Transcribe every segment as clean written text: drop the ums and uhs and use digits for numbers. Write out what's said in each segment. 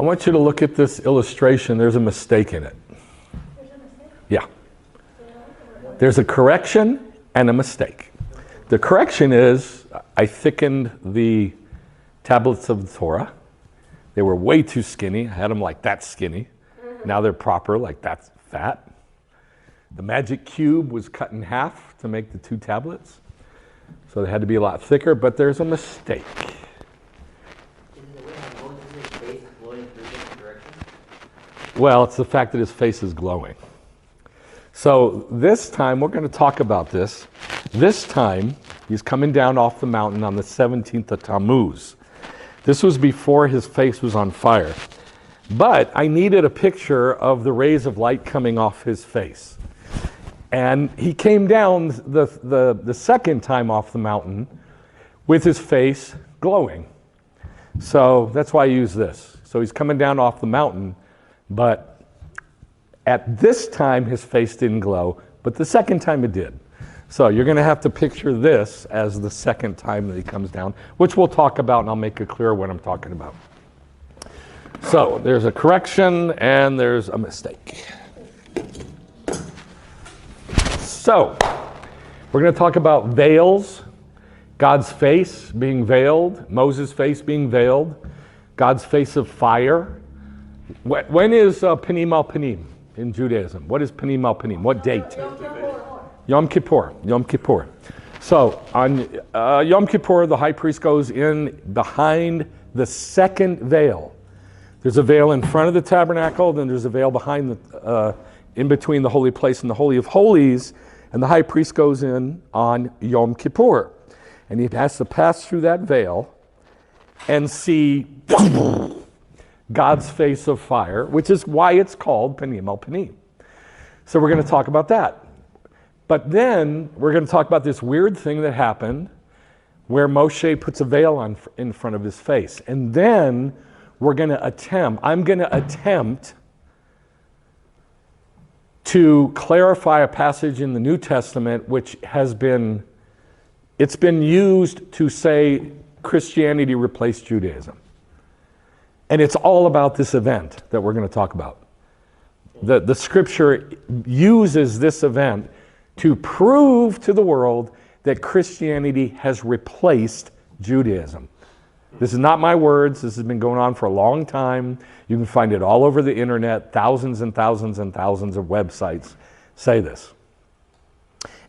I want you to look at this illustration. There's a mistake in it. There's a mistake? Yeah. There's a correction and a mistake. The correction is I thickened the tablets of the Torah. They were way too skinny. I had them like that skinny. Now they're proper, like that's fat. The magic cube was cut in half to make the 2 tablets. So they had to be a lot thicker, but there's a mistake. Well, it's the fact that his face is glowing. So this time, we're going to talk about this. This time, he's coming down off the mountain on the 17th of Tammuz. This was before his face was on fire. But I needed a picture of the rays of light coming off his face. And he came down the second time off the mountain with his face glowing. So that's why I use this. So he's coming down off the mountain, but at this time his face didn't glow, but the second time it did. So you're going to have to picture this as the second time that he comes down, which we'll talk about, and I'll make it clear what I'm talking about. So there's a correction and there's a mistake. So we're going to talk about veils, God's face being veiled, Moses' face being veiled, God's face of fire. When is Panim al Panim in Judaism? What is Panim al Panim? What date? Yom Kippur. Yom Kippur. So on Yom Kippur, the high priest goes in behind the second veil. There's a veil in front of the tabernacle, then there's a veil behind in between the holy place and the Holy of Holies, and the high priest goes in on Yom Kippur. And he has to pass through that veil and see God's face of fire, which is why it's called Panim al Panim. So we're going to talk about that. But then we're going to talk about this weird thing that happened where Moshe puts a veil on in front of his face. And then I'm going to attempt to clarify a passage in the New Testament which it's been used to say Christianity replaced Judaism. And it's all about this event that we're going to talk about. The scripture uses this event to prove to the world that Christianity has replaced Judaism. This is not my words. This has been going on for a long time. You can find it all over the internet. Thousands and thousands and thousands of websites say this.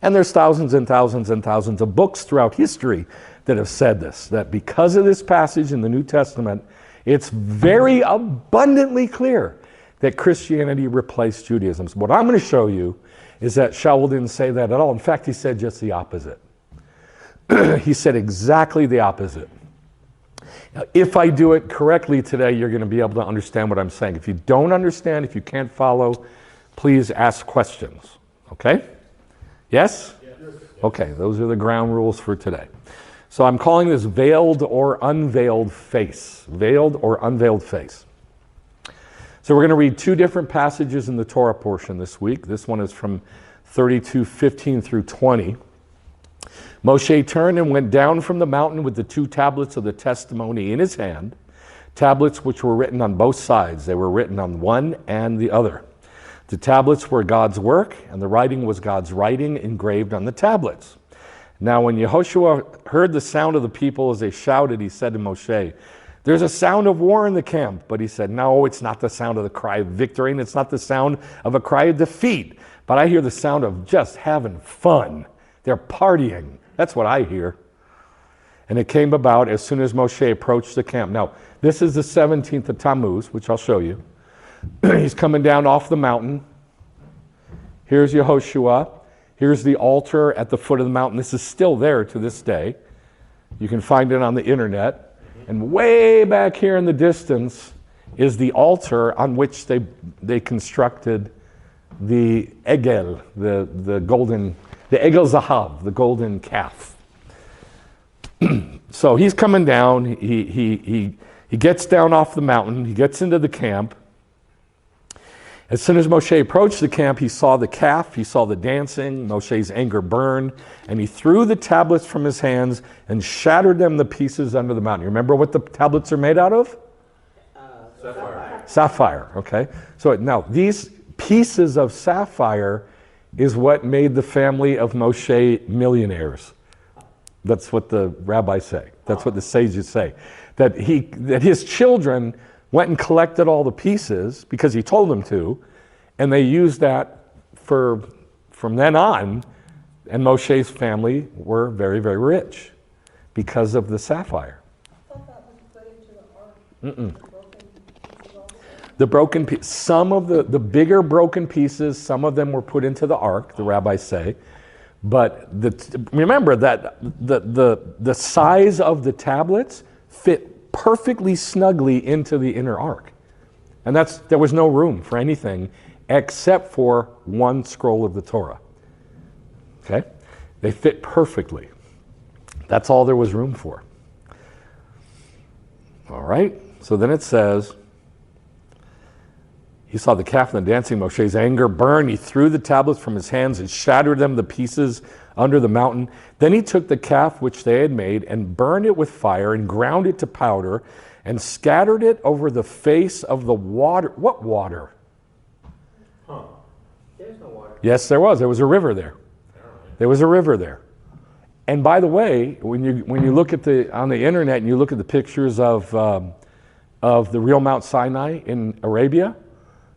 And there's thousands and thousands and thousands of books throughout history that have said this, that because of this passage in the New Testament, it's very abundantly clear that Christianity replaced Judaism. So what I'm going to show you is that Shaul didn't say that at all. In fact, he said just the opposite. He said exactly the opposite. Now, if I do it correctly today, you're going to be able to understand what I'm saying. If you don't understand, if you can't follow, please ask questions. Okay? Yes? Yes. Okay, those are the ground rules for today. So I'm calling this veiled or unveiled face. Veiled or unveiled face. So we're going to read 2 different passages in the Torah portion this week. This one is from 32:15 through 20. Moshe turned and went down from the mountain with the 2 tablets of the testimony in his hand, tablets which were written on both sides. They were written on one and the other. The tablets were God's work, and the writing was God's writing engraved on the tablets. Now when Yehoshua heard the sound of the people as they shouted, he said to Moshe, "There's a sound of war in the camp." But he said, "No, it's not the sound of the cry of victory, and it's not the sound of a cry of defeat. But I hear the sound of just having fun. They're partying." That's what I hear. And it came about as soon as Moshe approached the camp. Now, this is the 17th of Tammuz, which I'll show you. He's coming down off the mountain. Here's Yehoshua. Here's the altar at the foot of the mountain. This is still there to this day. You can find it on the internet. And way back here in the distance is the altar on which they constructed the egel, the egel zahav, the golden calf. So he's coming down. He gets down off the mountain. He gets into the camp. As soon as Moshe approached the camp, he saw the calf, he saw the dancing, Moshe's anger burned, and he threw the tablets from his hands and shattered them to pieces under the mountain. You remember what the tablets are made out of? Sapphire, okay? So now, these pieces of sapphire is what made the family of Moshe millionaires. That's what the rabbis say. That's what the sages say. That his children went and collected all the pieces because he told them to, and they used that from then on, and Moshe's family were very, very rich because of the sapphire. I thought that was put into the ark. The broken pieces, some of the bigger broken pieces, some of them were put into the ark, the rabbis say. But remember that the size of the tablets fit perfectly snugly into the inner ark. And there was no room for anything except for one scroll of the Torah. Okay? They fit perfectly. That's all there was room for. All right? So then it says, he saw the calf and the dancing. Moshe's anger burned. He threw the tablets from his hands and shattered them to pieces under the mountain. Then he took the calf which they had made and burned it with fire and ground it to powder and scattered it over the face of the water. What water? There's no water. Yes, there was. There was a river there. There was a river there. And by the way, when you look at on the internet and you look at the pictures of the real Mount Sinai in Arabia,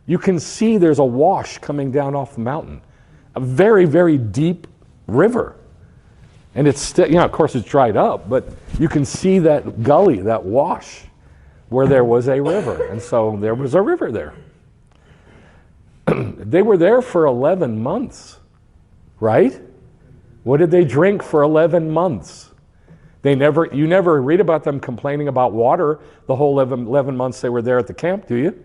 you can see there's a wash coming down off the mountain, a very, very deep river. And it's still, of course it's dried up, but you can see that gully, that wash, where there was a river. And so there was a river there. They were there for 11 months, right? What did they drink for 11 months? You never read about them complaining about water the whole 11 months they were there at the camp, do you?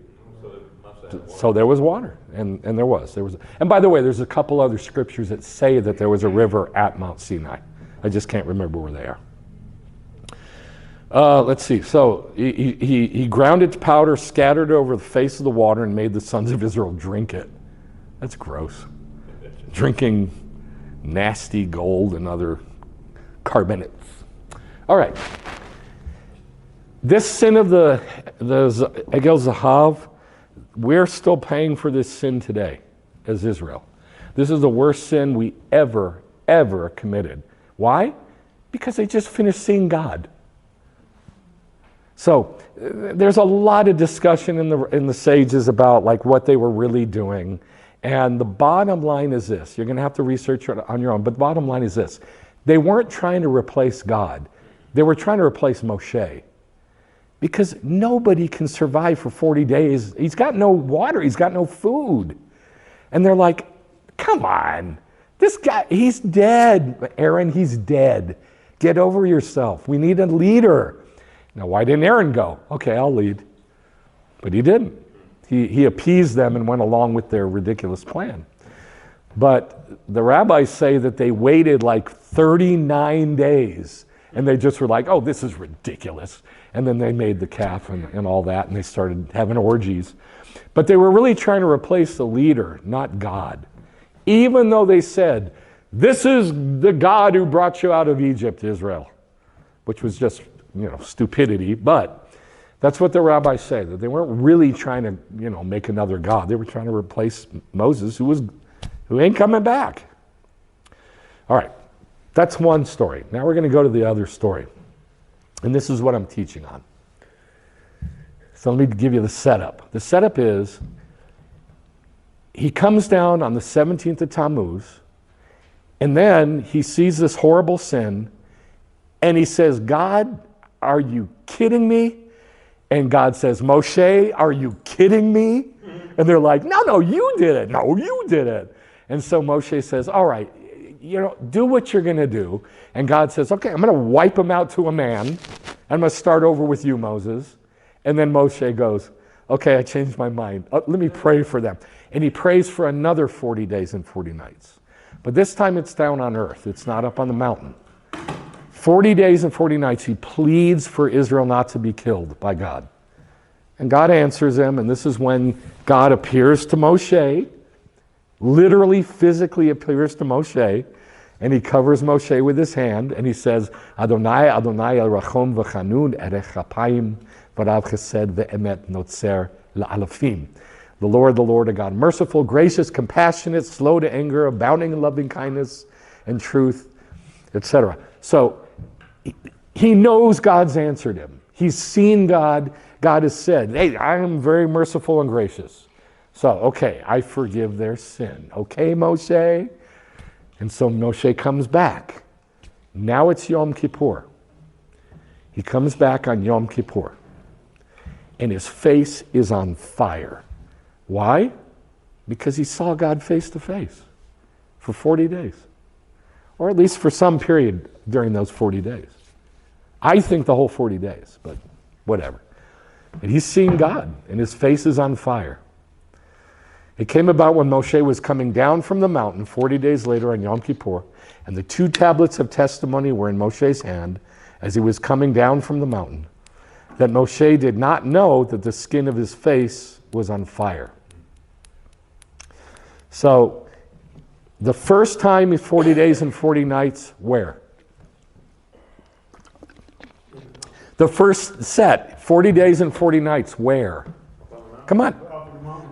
So there was water, and there was. And by the way, there's a couple other scriptures that say that there was a river at Mount Sinai. I just can't remember where they are. Let's see. So he ground it to powder, scattered it over the face of the water, and made the sons of Israel drink it. That's gross. Drinking nasty gold and other carbonates. All right. This sin of the Egel Zahav, we're still paying for this sin today as Israel. This is the worst sin we ever committed. Why? Because they just finished seeing God. So there's a lot of discussion in the sages about like what they were really doing. And the bottom line is this. You're going to have to research it on your own. But the bottom line is this. They weren't trying to replace God. They were trying to replace Moshe. Because nobody can survive for 40 days. He's got no water. He's got no food. And they're like, come on. This guy, he's dead. Aaron, he's dead. Get over yourself. We need a leader. Now, why didn't Aaron go? Okay, I'll lead. But he didn't. He appeased them and went along with their ridiculous plan. But the rabbis say that they waited like 39 days. And they just were like, oh, this is ridiculous. And then they made the calf and all that, and they started having orgies. But they were really trying to replace the leader, not God. Even though they said, this is the God who brought you out of Egypt, Israel. Which was just, stupidity. But that's what the rabbis say, that they weren't really trying to, make another God. They were trying to replace Moses, who ain't coming back. All right. That's one story. Now we're going to go to the other story. And this is what I'm teaching on. So let me give you the setup. The setup is, he comes down on the 17th of Tammuz, and then he sees this horrible sin, and he says, God, are you kidding me? And God says, Moshe, are you kidding me? And they're like, no, you did it. No, you did it. And so Moshe says, all right, do what you're going to do. And God says, okay, I'm going to wipe them out to a man. I'm going to start over with you, Moses. And then Moshe goes, okay, I changed my mind. Let me pray for them. And he prays for another 40 days and 40 nights. But this time it's down on earth. It's not up on the mountain. 40 days and 40 nights, he pleads for Israel not to be killed by God. And God answers him, and this is when God appears to Moshe, literally, physically appears to Moshe, and he covers Moshe with his hand, and he says, Adonai, Adonai, el rachom v'chanun, erech chapayim v'rav chesed ve'emet notzer la'alafim. The Lord, a God merciful, gracious, compassionate, slow to anger, abounding in loving kindness and truth, etc. So he knows God's answered him. He's seen God. God has said, hey, I am very merciful and gracious. So, okay, I forgive their sin. Okay, Moshe? And so Moshe comes back. Now it's Yom Kippur. He comes back on Yom Kippur. And his face is on fire. Why? Because he saw God face to face for 40 days. Or at least for some period during those 40 days. I think the whole 40 days, but whatever. And he's seen God, and his face is on fire. It came about when Moshe was coming down from the mountain 40 days later on Yom Kippur, and the 2 tablets of testimony were in Moshe's hand as he was coming down from the mountain, that Moshe did not know that the skin of his face was on fire. So, the first time is 40 days and 40 nights, where? The first set, 40 days and 40 nights, where? Come on.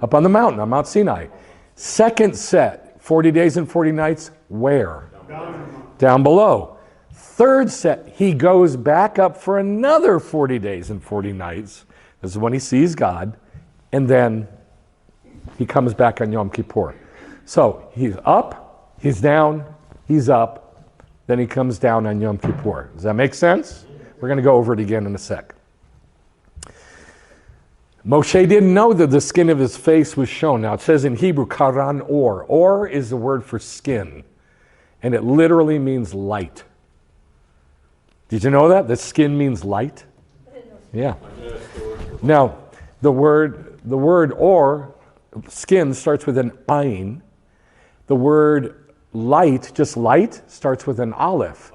Up on the mountain, on Mount Sinai. Second set, 40 days and 40 nights, where? Down below. Third set, he goes back up for another 40 days and 40 nights. This is when he sees God. And then he comes back on Yom Kippur. So he's up, he's down, he's up, then he comes down on Yom Kippur. Does that make sense? We're going to go over it again in a sec. Moshe didn't know that the skin of his face was shown. Now it says in Hebrew, karan or. Or is the word for skin. And it literally means light. Did you know that? That skin means light? Yeah. Now, the word or, skin, starts with an ayin. The word light, just light, starts with an aleph.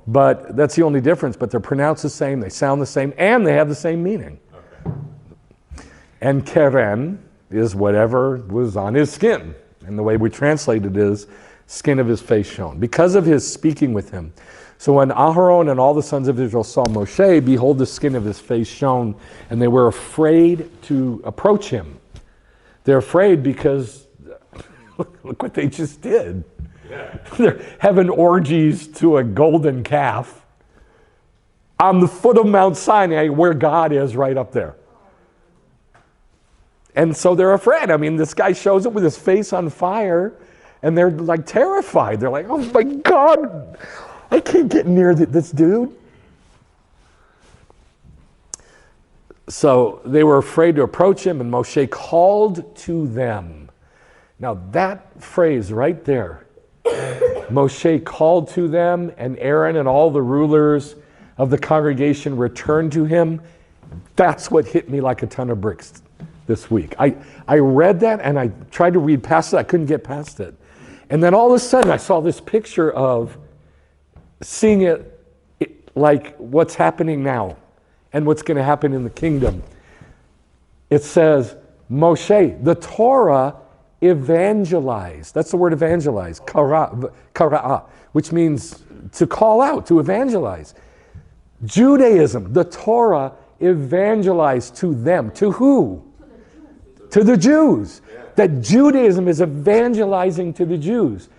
But that's the only difference. But they're pronounced the same, they sound the same, and they have the same meaning. Okay. And keren is whatever was on his skin. And the way we translate it is skin of his face shown. Because of his speaking with him. So when Aharon and all the sons of Israel saw Moshe, behold, the skin of his face shone, and they were afraid to approach him. They're afraid because look what they just did. Yeah. They're having orgies to a golden calf on the foot of Mount Sinai where God is right up there. And so they're afraid. I mean, this guy shows up with his face on fire and they're like terrified. They're like, oh my God, I can't get near this dude. So they were afraid to approach him, and Moshe called to them. Now that phrase right there, Moshe called to them, and Aaron and all the rulers of the congregation returned to him. That's what hit me like a ton of bricks this week. I read that and I tried to read past it. I couldn't get past it. And then all of a sudden I saw this picture of seeing it like what's happening now and what's going to happen in the kingdom. It says, Moshe, the Torah evangelized. That's the word evangelize, kara'ah, which means to call out, to evangelize. Judaism, the Torah evangelized to them. To who? To the Jews. That Judaism is evangelizing to the Jews.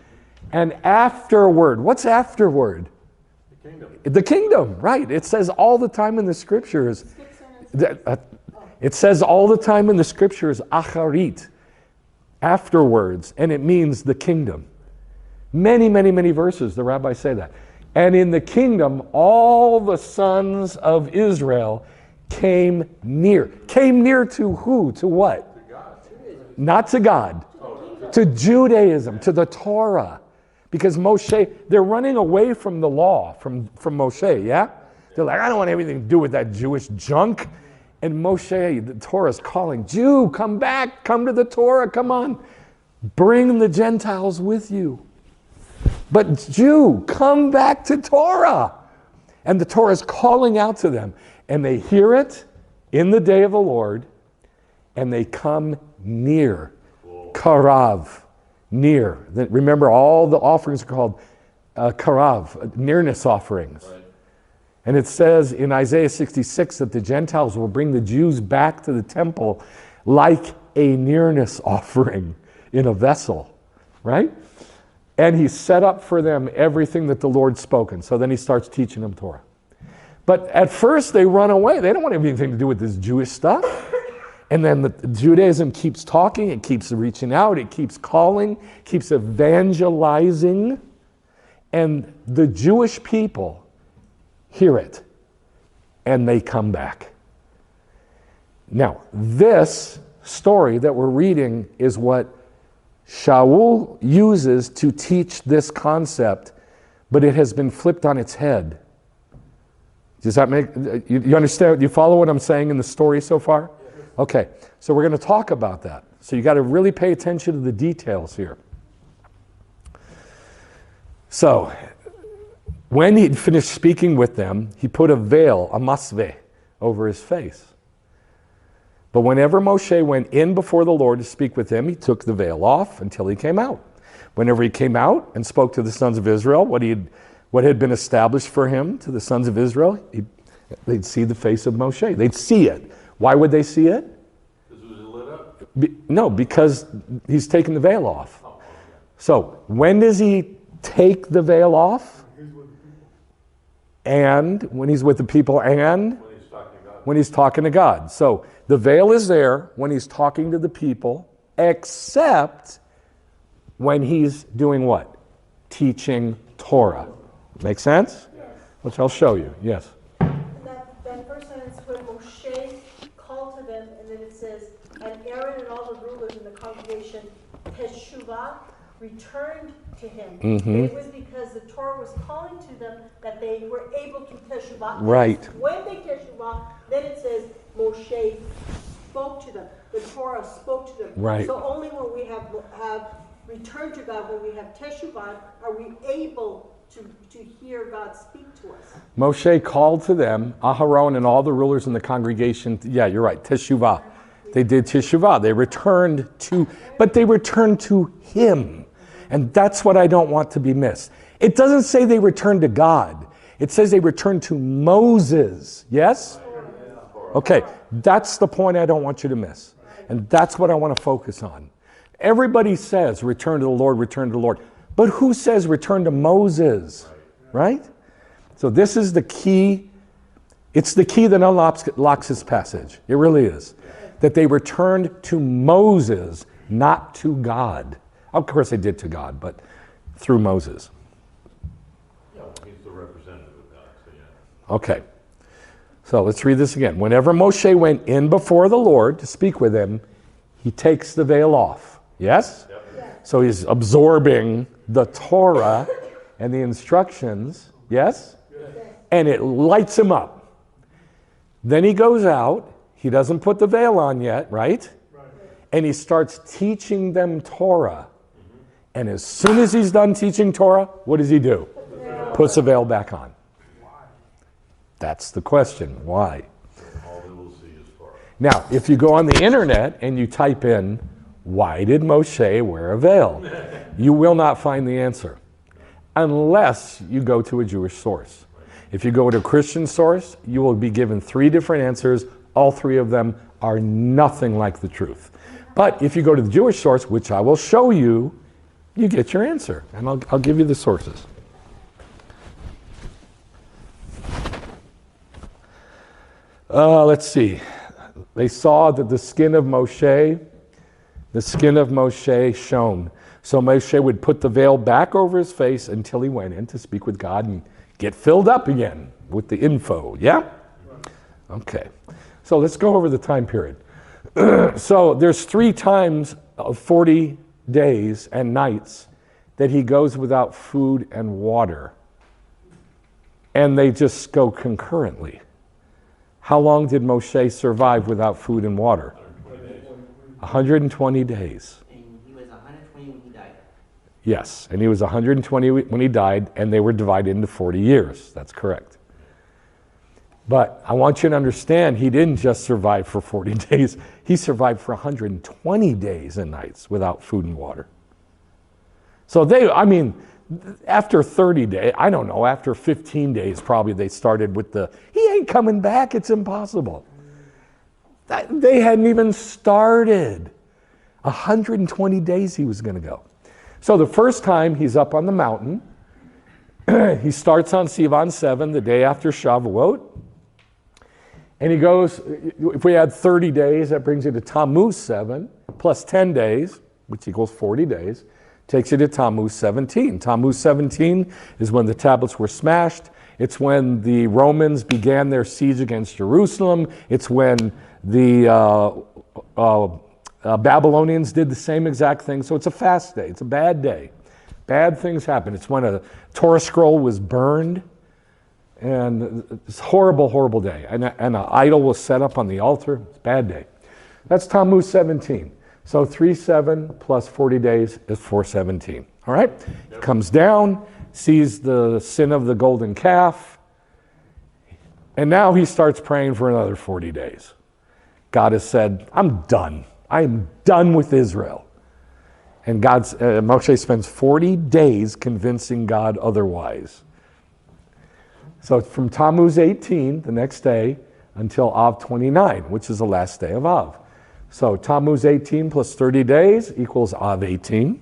And afterward, what's afterward? The kingdom. The kingdom, right. It says all the time in the scriptures. It says all the time in the scriptures, acharit, afterwards, and it means the kingdom. Many, many, many verses, the rabbis say that. And in the kingdom, all the sons of Israel came near. Came near to who? To what? To God. Not to God. To Judaism, to the Torah. Because Moshe, they're running away from the law, from Moshe, yeah? They're like, I don't want anything to do with that Jewish junk. And Moshe, the Torah is calling, Jew, come back, come to the Torah, come on. Bring the Gentiles with you. But Jew, come back to Torah. And the Torah is calling out to them. And they hear it in the day of the Lord, and they come near. Karav, near. Remember, all the offerings are called karav, nearness offerings. Right. And it says in Isaiah 66 that the Gentiles will bring the Jews back to the temple like a nearness offering in a vessel, right? And he set up for them everything that the Lord spoken. So then he starts teaching them Torah. But at first they run away. They don't want to have anything to do with this Jewish stuff. And then the Judaism keeps talking, it keeps reaching out, it keeps calling, keeps evangelizing. And the Jewish people hear it, and they come back. Now, this story that we're reading is what Shaul uses to teach this concept, but it has been flipped on its head. Does that make, you understand, you follow what I'm saying in the story so far? Okay, so we're going to talk about that. So you got to really pay attention to the details here. So, when he'd finished speaking with them, he put a veil, a masveh, over his face. But whenever Moshe went in before the Lord to speak with him, he took the veil off until he came out. Whenever he came out and spoke to the sons of Israel, what had been established for him to the sons of Israel, they'd see the face of Moshe. They'd see it. Why would they see it? Because it was lit up? No, because he's taken the veil off. Oh, okay. So when does he take the veil off? And when he's with the people, and When he's talking about when he's talking to God. So the veil is there when he's talking to the people, except when he's doing what? Teaching Torah. Make sense? Yes. Which I'll show you. Yes. And that first sentence when Moshe called to them, and then it says, and Aaron and all the rulers in the congregation, Teshuvah, returned to him. It was because the Torah was calling to them that they were able to Teshuvah. Right. When they Teshuvah, then it says Moshe spoke to them. The Torah spoke to them. Right. So only when we have returned to God, when we have Teshuvah, are we able to hear God speak to us. Moshe called to them, Aharon and all the rulers in the congregation. Yeah, you're right, Teshuvah. They did Teshuvah. They returned to him. And that's what I don't want to be missed. It doesn't say they returned to God. It says they returned to Moses. Yes? Okay, that's the point I don't want you to miss. And that's what I want to focus on. Everybody says, return to the Lord, return to the Lord. But who says return to Moses? Right? So this is the key. It's the key that unlocks this passage. It really is. That they returned to Moses, not to God. Of course they did to God, but through Moses. Yeah, well, he's the representative of God, so yeah. Okay. So let's read this again. Whenever Moshe went in before the Lord to speak with him, he takes the veil off. Yes? Yep. So he's absorbing the Torah and the instructions. Yes? And it lights him up. Then he goes out. He doesn't put the veil on yet, right? And he starts teaching them Torah. And as soon as he's done teaching Torah, what does he do? Puts the veil back on. That's the question. Why? All they will see is Torah. Now, if you go on the internet and you type in, why did Moshe wear a veil? You will not find the answer unless you go to a Jewish source. If you go to a Christian source, you will be given 3 different answers. All 3 of them are nothing like the truth. But if you go to the Jewish source, which I will show you, you get your answer. And I'll give you the sources. Let's see. They saw that the skin of Moshe shone. So Moshe would put the veil back over his face until he went in to speak with God and get filled up again with the info. Yeah? Okay. So let's go over the time period. So there's 3 times of 40 days and nights that he goes without food and water. And they just go concurrently. How long did Moshe survive without food and water? 120 days. And he was 120 when he died. Yes, and he was 120 when he died, and they were divided into 40 years. That's correct. But I want you to understand, he didn't just survive for 40 days. He survived for 120 days and nights without food and water. So after 30 days, I don't know, after 15 days probably they started with he ain't coming back, it's impossible. They hadn't even started. 120 days he was going to go. So the first time he's up on the mountain, he starts on Sivan 7, the day after Shavuot. And he goes, if we add 30 days, that brings you to Tammuz 7, plus 10 days, which equals 40 days, takes you to Tammuz 17. Tammuz 17 is when the tablets were smashed. It's when the Romans began their siege against Jerusalem. It's when the Babylonians did the same exact thing. So it's a fast day. It's a bad day. Bad things happen. It's when a Torah scroll was burned. And it's a horrible, horrible day. And an idol was set up on the altar. It's a bad day. That's Tammuz 17. So 3/7 plus 40 days is 4/17. All right? He comes down, sees the sin of the golden calf, and now he starts praying for another 40 days. God has said, I'm done. I am done with Israel. And Moshe spends 40 days convincing God otherwise. So from Tammuz 18, the next day, until Av 29, which is the last day of Av. So Tammuz 18 plus 30 days equals Av 18,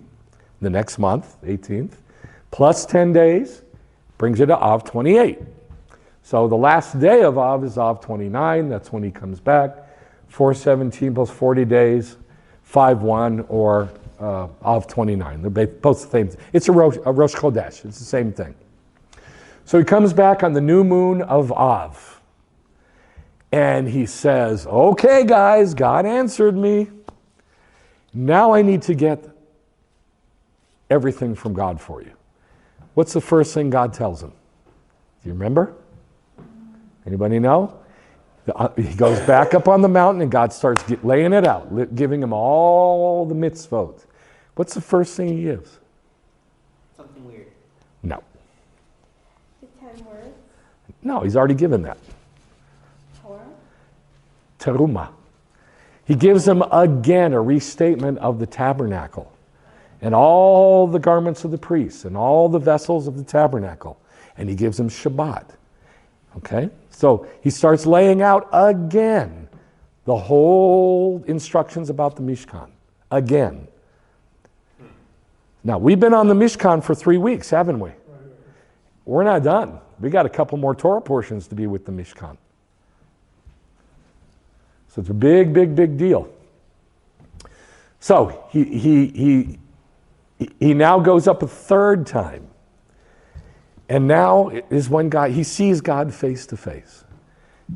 the next month, 18th, plus 10 days brings you to Av 28. So the last day of Av is Av 29, that's when he comes back. 4/17 plus 40 days, 5/1 or Av 29. They're both the same. It's a Rosh Chodesh, it's the same thing. So he comes back on the new moon of Av. And he says, okay, guys, God answered me. Now I need to get everything from God for you. What's the first thing God tells him? Do you remember? Anybody know? He goes back up on the mountain and God starts laying it out, giving him all the mitzvot. What's the first thing he gives? Something weird. No. The 10 words. No, he's already given that. Teruma. He gives them again a restatement of the tabernacle and all the garments of the priests and all the vessels of the tabernacle. And he gives them Shabbat. Okay? So he starts laying out again the whole instructions about the Mishkan. Again. Now, we've been on the Mishkan for 3 weeks, haven't we? We're not done. We got a couple more Torah portions to be with the Mishkan. So it's a big, big, big deal. So he now goes up a third time. And now is when he sees God face to face.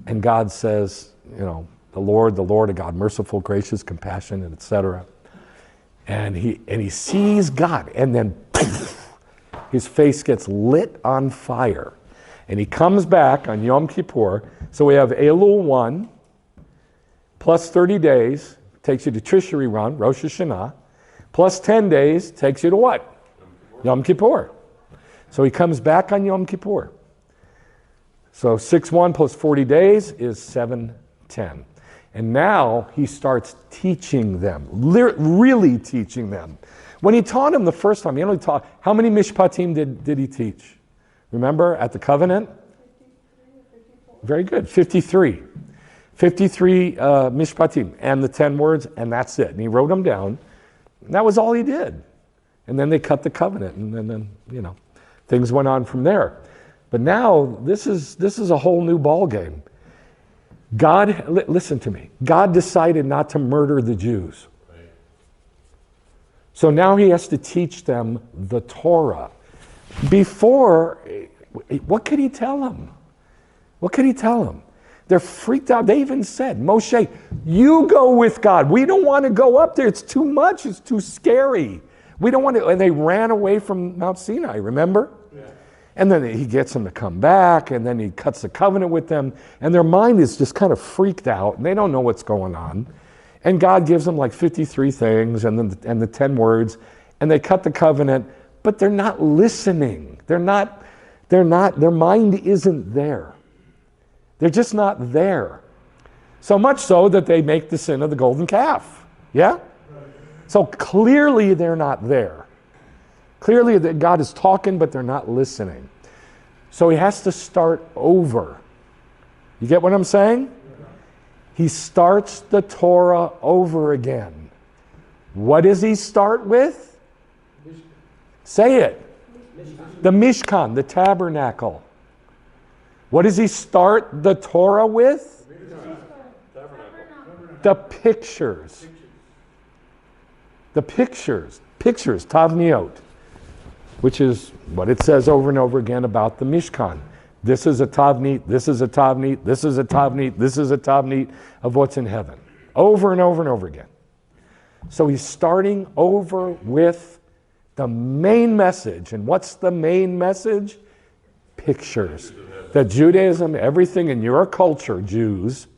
And God says, the Lord, a God, merciful, gracious, compassionate, etc. And he sees God, and then his face gets lit on fire. And he comes back on Yom Kippur. So we have Elul 1, plus 30 days, takes you to Tishri Run, Rosh Hashanah, plus 10 days, takes you to what? Yom Kippur. So he comes back on Yom Kippur. So 6/1 plus 40 days is 7/10. And now he starts teaching them, really teaching them. When he taught them the first time, he only taught, how many mishpatim did he teach? Remember, at the covenant? 53. Very good, 53. 53 mishpatim, and the 10 words, and that's it. And he wrote them down, and that was all he did. And then they cut the covenant, and then things went on from there. But now, this is a whole new ball game. God, listen to me, God decided not to murder the Jews. Right. So now he has to teach them the Torah. Before, what could he tell them? What could he tell them? They're freaked out. They even said, Moshe, you go with God. We don't want to go up there. It's too much. It's too scary. We don't want to. And they ran away from Mount Sinai, remember? Yeah. And then he gets them to come back, and then he cuts the covenant with them. And their mind is just kind of freaked out, and they don't know what's going on. And God gives them like 53 things and the 10 words, and they cut the covenant, but they're not listening. Their mind isn't there. They're just not there. So much so that they make the sin of the golden calf. Yeah? So clearly they're not there. Clearly that God is talking, but they're not listening. So he has to start over. You get what I'm saying? He starts the Torah over again. What does he start with? Say it. The Mishkan, the tabernacle. What does he start the Torah with? The pictures. The pictures. Pictures, tavniot. Which is what it says over and over again about the Mishkan. This is a tavnit, this is a tavnit, this is a tavnit, this is a tavnit of what's in heaven. Over and over and over again. So he's starting over with the main message. And what's the main message? Pictures. That Judaism, everything in your culture, Jews,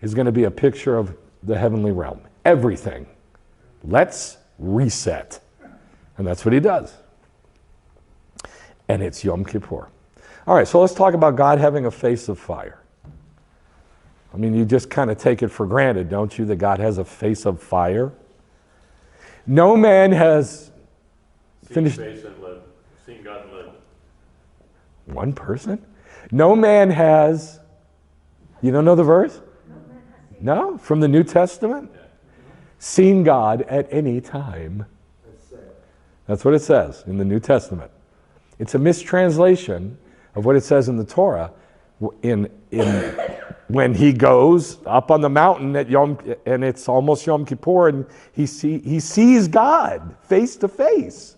is going to be a picture of the heavenly realm. Everything. Let's reset. And that's what he does. And it's Yom Kippur. All right, so let's talk about God having a face of fire. I mean, you just kind of take it for granted, don't you, that God has a face of fire? No man has finished. Seen God and lived. One person? No man has. You don't know the verse? No? From the New Testament? Seen God at any time. That's what it says in the New Testament. It's a mistranslation of what it says in the Torah in when he goes up on the mountain at and it's almost Yom Kippur, and he sees God face to face.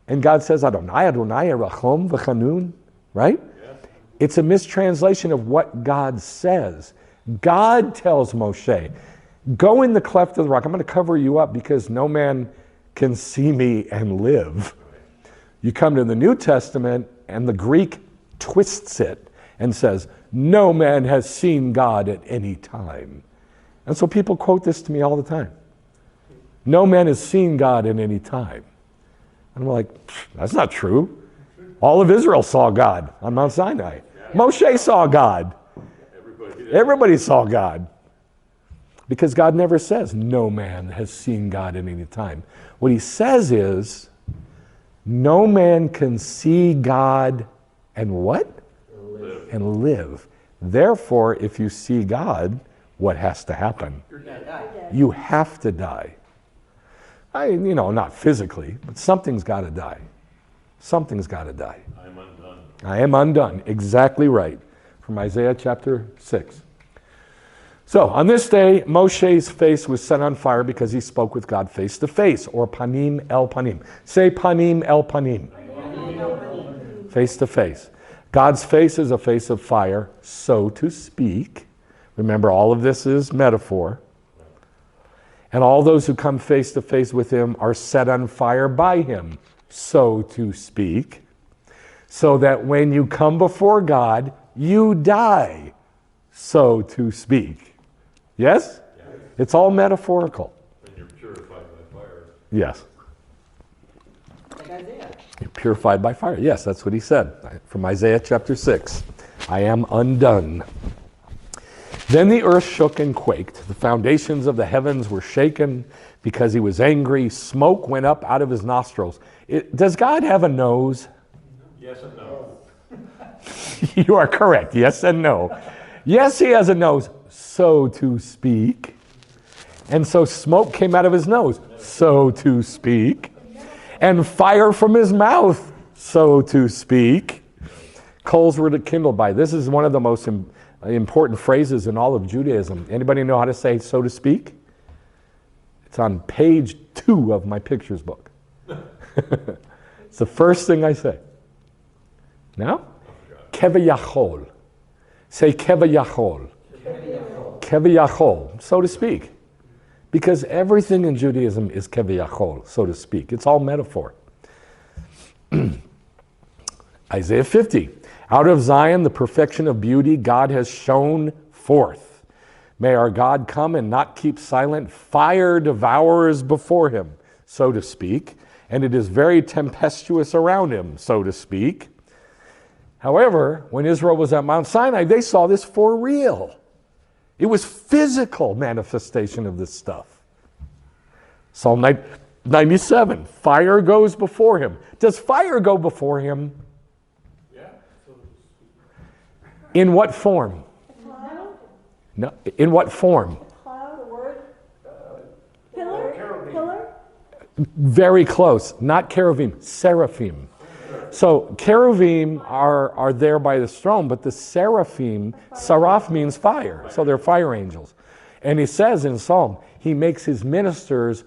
And God says, Adonai, Adonai, Rachom v'chanun, right? Yeah. It's a mistranslation of what God says. God tells Moshe, go in the cleft of the rock. I'm going to cover you up because no man can see me and live. You come to the New Testament and the Greek twists it and says, no man has seen God at any time. And so people quote this to me all the time. No man has seen God at any time. And I'm like, that's not true. All of Israel saw God on Mount Sinai. Moshe saw God. Everybody saw God. Because God never says no man has seen God at any time. What he says is, no man can see God and what? Live. And live. Therefore, if you see God, what has to happen? You have to die. Not physically, but something's got to die. Something's got to die. I am undone. I am undone. Exactly right. From Isaiah chapter 6. So, on this day, Moshe's face was set on fire because he spoke with God face to face, or panim el panim. Say panim el panim. Face to face. God's face is a face of fire, so to speak. Remember, all of this is metaphor. And all those who come face to face with him are set on fire by him, so to speak. So that when you come before God, you die, so to speak. Yes? Yes. It's all metaphorical. And you're purified by fire. Yes. Like Isaiah. You're purified by fire. Yes, that's what he said from Isaiah chapter 6. I am undone. Then the earth shook and quaked. The foundations of the heavens were shaken because he was angry. Smoke went up out of his nostrils. Does God have a nose? Yes and no. You are correct. Yes and no. Yes, he has a nose, so to speak. And so smoke came out of his nose, so to speak. And fire from his mouth, so to speak. Coals were kindled by. This is one of the most important phrases in all of Judaism. Anybody know how to say so to speak? It's on page 2 of my pictures book. It's the first thing I say. Now? Kevayachol. Say kevayachol. Kevayachol, so to speak. Because everything in Judaism is kevayachol, so to speak. It's all metaphor. Isaiah 50. Out of Zion, the perfection of beauty, God has shone forth. May our God come and not keep silent. Fire devours before him, so to speak. And it is very tempestuous around him, so to speak. However, when Israel was at Mount Sinai, they saw this for real. It was physical manifestation of this stuff. Psalm 97. Fire goes before him. Does fire go before him? Yeah. In what form? Cloud, No. In what form? cloud, a word. Pillar? Very close. Not cherubim, seraphim. So cherubim are there by the throne, but the seraphim, seraph means fire. So they're fire angels. And he says in Psalm, he makes his ministers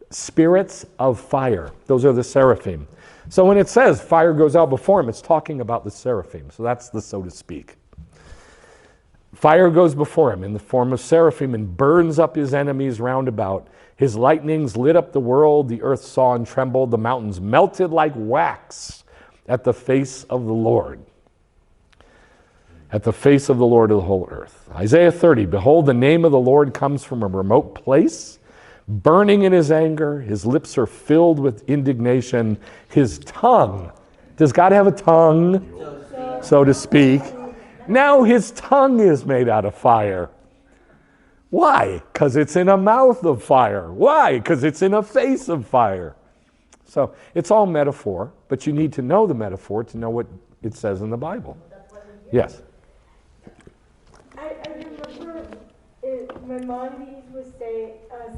spirits of fire. Those are the seraphim. So when it says fire goes out before him, it's talking about the seraphim. So that's the so to speak. Fire goes before him in the form of seraphim and burns up his enemies round about. His lightnings lit up the world. The earth saw and trembled. The mountains melted like wax at the face of the Lord. At the face of the Lord of the whole earth. Isaiah 30, behold, the name of the Lord comes from a remote place, burning in his anger. His lips are filled with indignation. His tongue, does God have a tongue, so to speak? Now his tongue is made out of fire. Why? Because it's in a mouth of fire. Why? Because it's in a face of fire. So it's all metaphor, but you need to know the metaphor to know what it says in the Bible. Yes. I remember Maimonides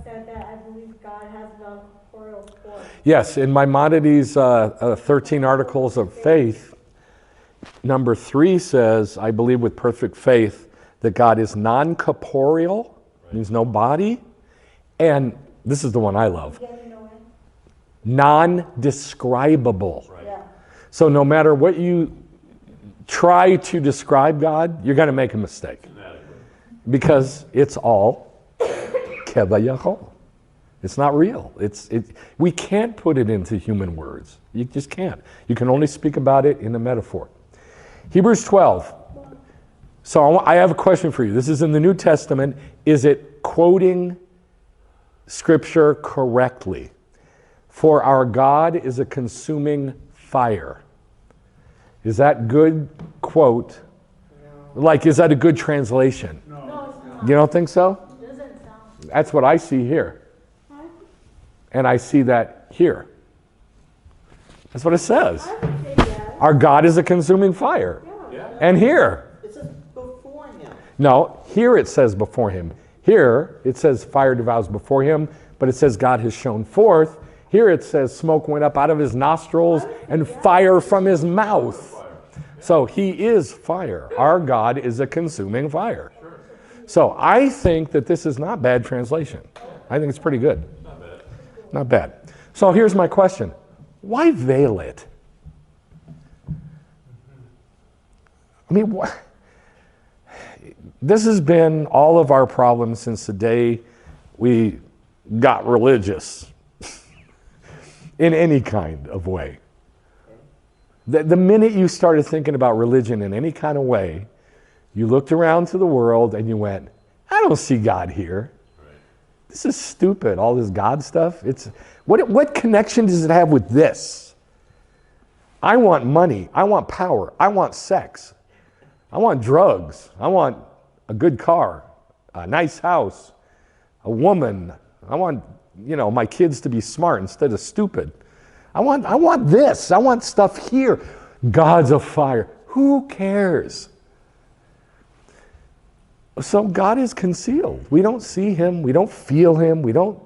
said that I believe God has no corporeal form. Yes, in Maimonides' 13 Articles of Faith, number 3 says, I believe with perfect faith that God is non-corporeal, means no body, and this is the one I love, non-describable. Yeah. So no matter what you try to describe God, you're going to make a mistake. Because it's all kebayachol. It's not real. We can't put it into human words. You just can't. You can only speak about it in a metaphor. Hebrews 12. So I have a question for you. This is in the New Testament. Is it quoting Scripture correctly? For our God is a consuming fire. Is that good quote? No. Like, is that a good translation? No, it's not. You don't think so? It doesn't sound. That's what I see here. And I see that here. That's what it says. I would say yes. Our God is a consuming fire. Yeah. And here. It says before him. No, here it says before him. Here it says fire devours before him, but it says God has shone forth. Here it says smoke went up out of his nostrils and fire from his mouth. So he is fire. Our God is a consuming fire. So I think that this is not bad translation. I think it's pretty good. Not bad. So here's my question. Why veil it? I mean, this has been all of our problems since the day we got religious in any kind of way. The minute you started thinking about religion in any kind of way, you looked around to the world and you went, I don't see God here. This is stupid, all this God stuff. What connection does it have with this? I want money. I want power. I want sex. I want drugs. I want a good car, a nice house, a woman. I want, my kids to be smart instead of stupid. I want this. I want stuff here. God's a fire. Who cares? So God is concealed. We don't see him. We don't feel him. We don't,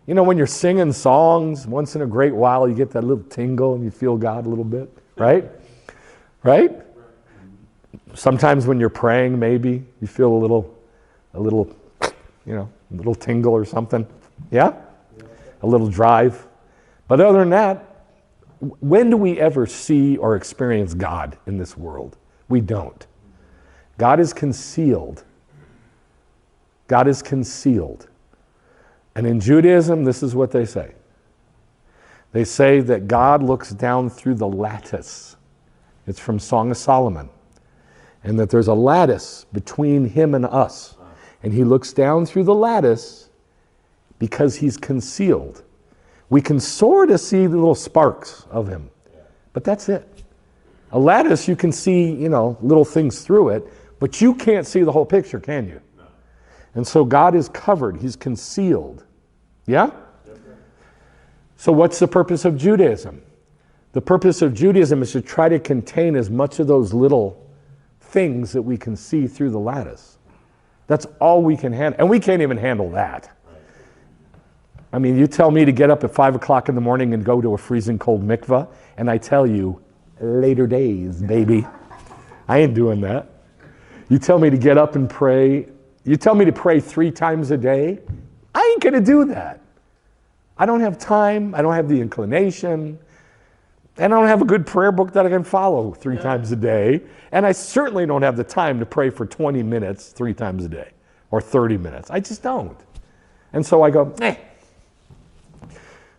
when you're singing songs, once in a great while you get that little tingle and you feel God a little bit, right? Right? Sometimes when you're praying, maybe you feel a little tingle or something. Yeah? A little drive. But other than that, when do we ever see or experience God in this world? We don't. God is concealed. God is concealed. And in Judaism, this is what they say. They say that God looks down through the lattice. It's from Song of Solomon. And that there's a lattice between him and us. And he looks down through the lattice because he's concealed. We can sort of see the little sparks of him. But that's it. A lattice, you can see, little things through it, but you can't see the whole picture, can you? No. And so God is covered. He's concealed. Yeah? So what's the purpose of Judaism? The purpose of Judaism is to try to contain as much of those little things that we can see through the lattice. That's all we can handle. And we can't even handle that. I mean, you tell me to get up at 5 o'clock in the morning and go to a freezing cold mikvah, and I tell you, later days, baby. I ain't doing that. You tell me to get up and pray. You tell me to pray 3 times a day. I ain't going to do that. I don't have time. I don't have the inclination. And I don't have a good prayer book that I can follow 3 times a day. And I certainly don't have the time to pray for 20 minutes 3 times a day or 30 minutes. I just don't. And so I go, eh.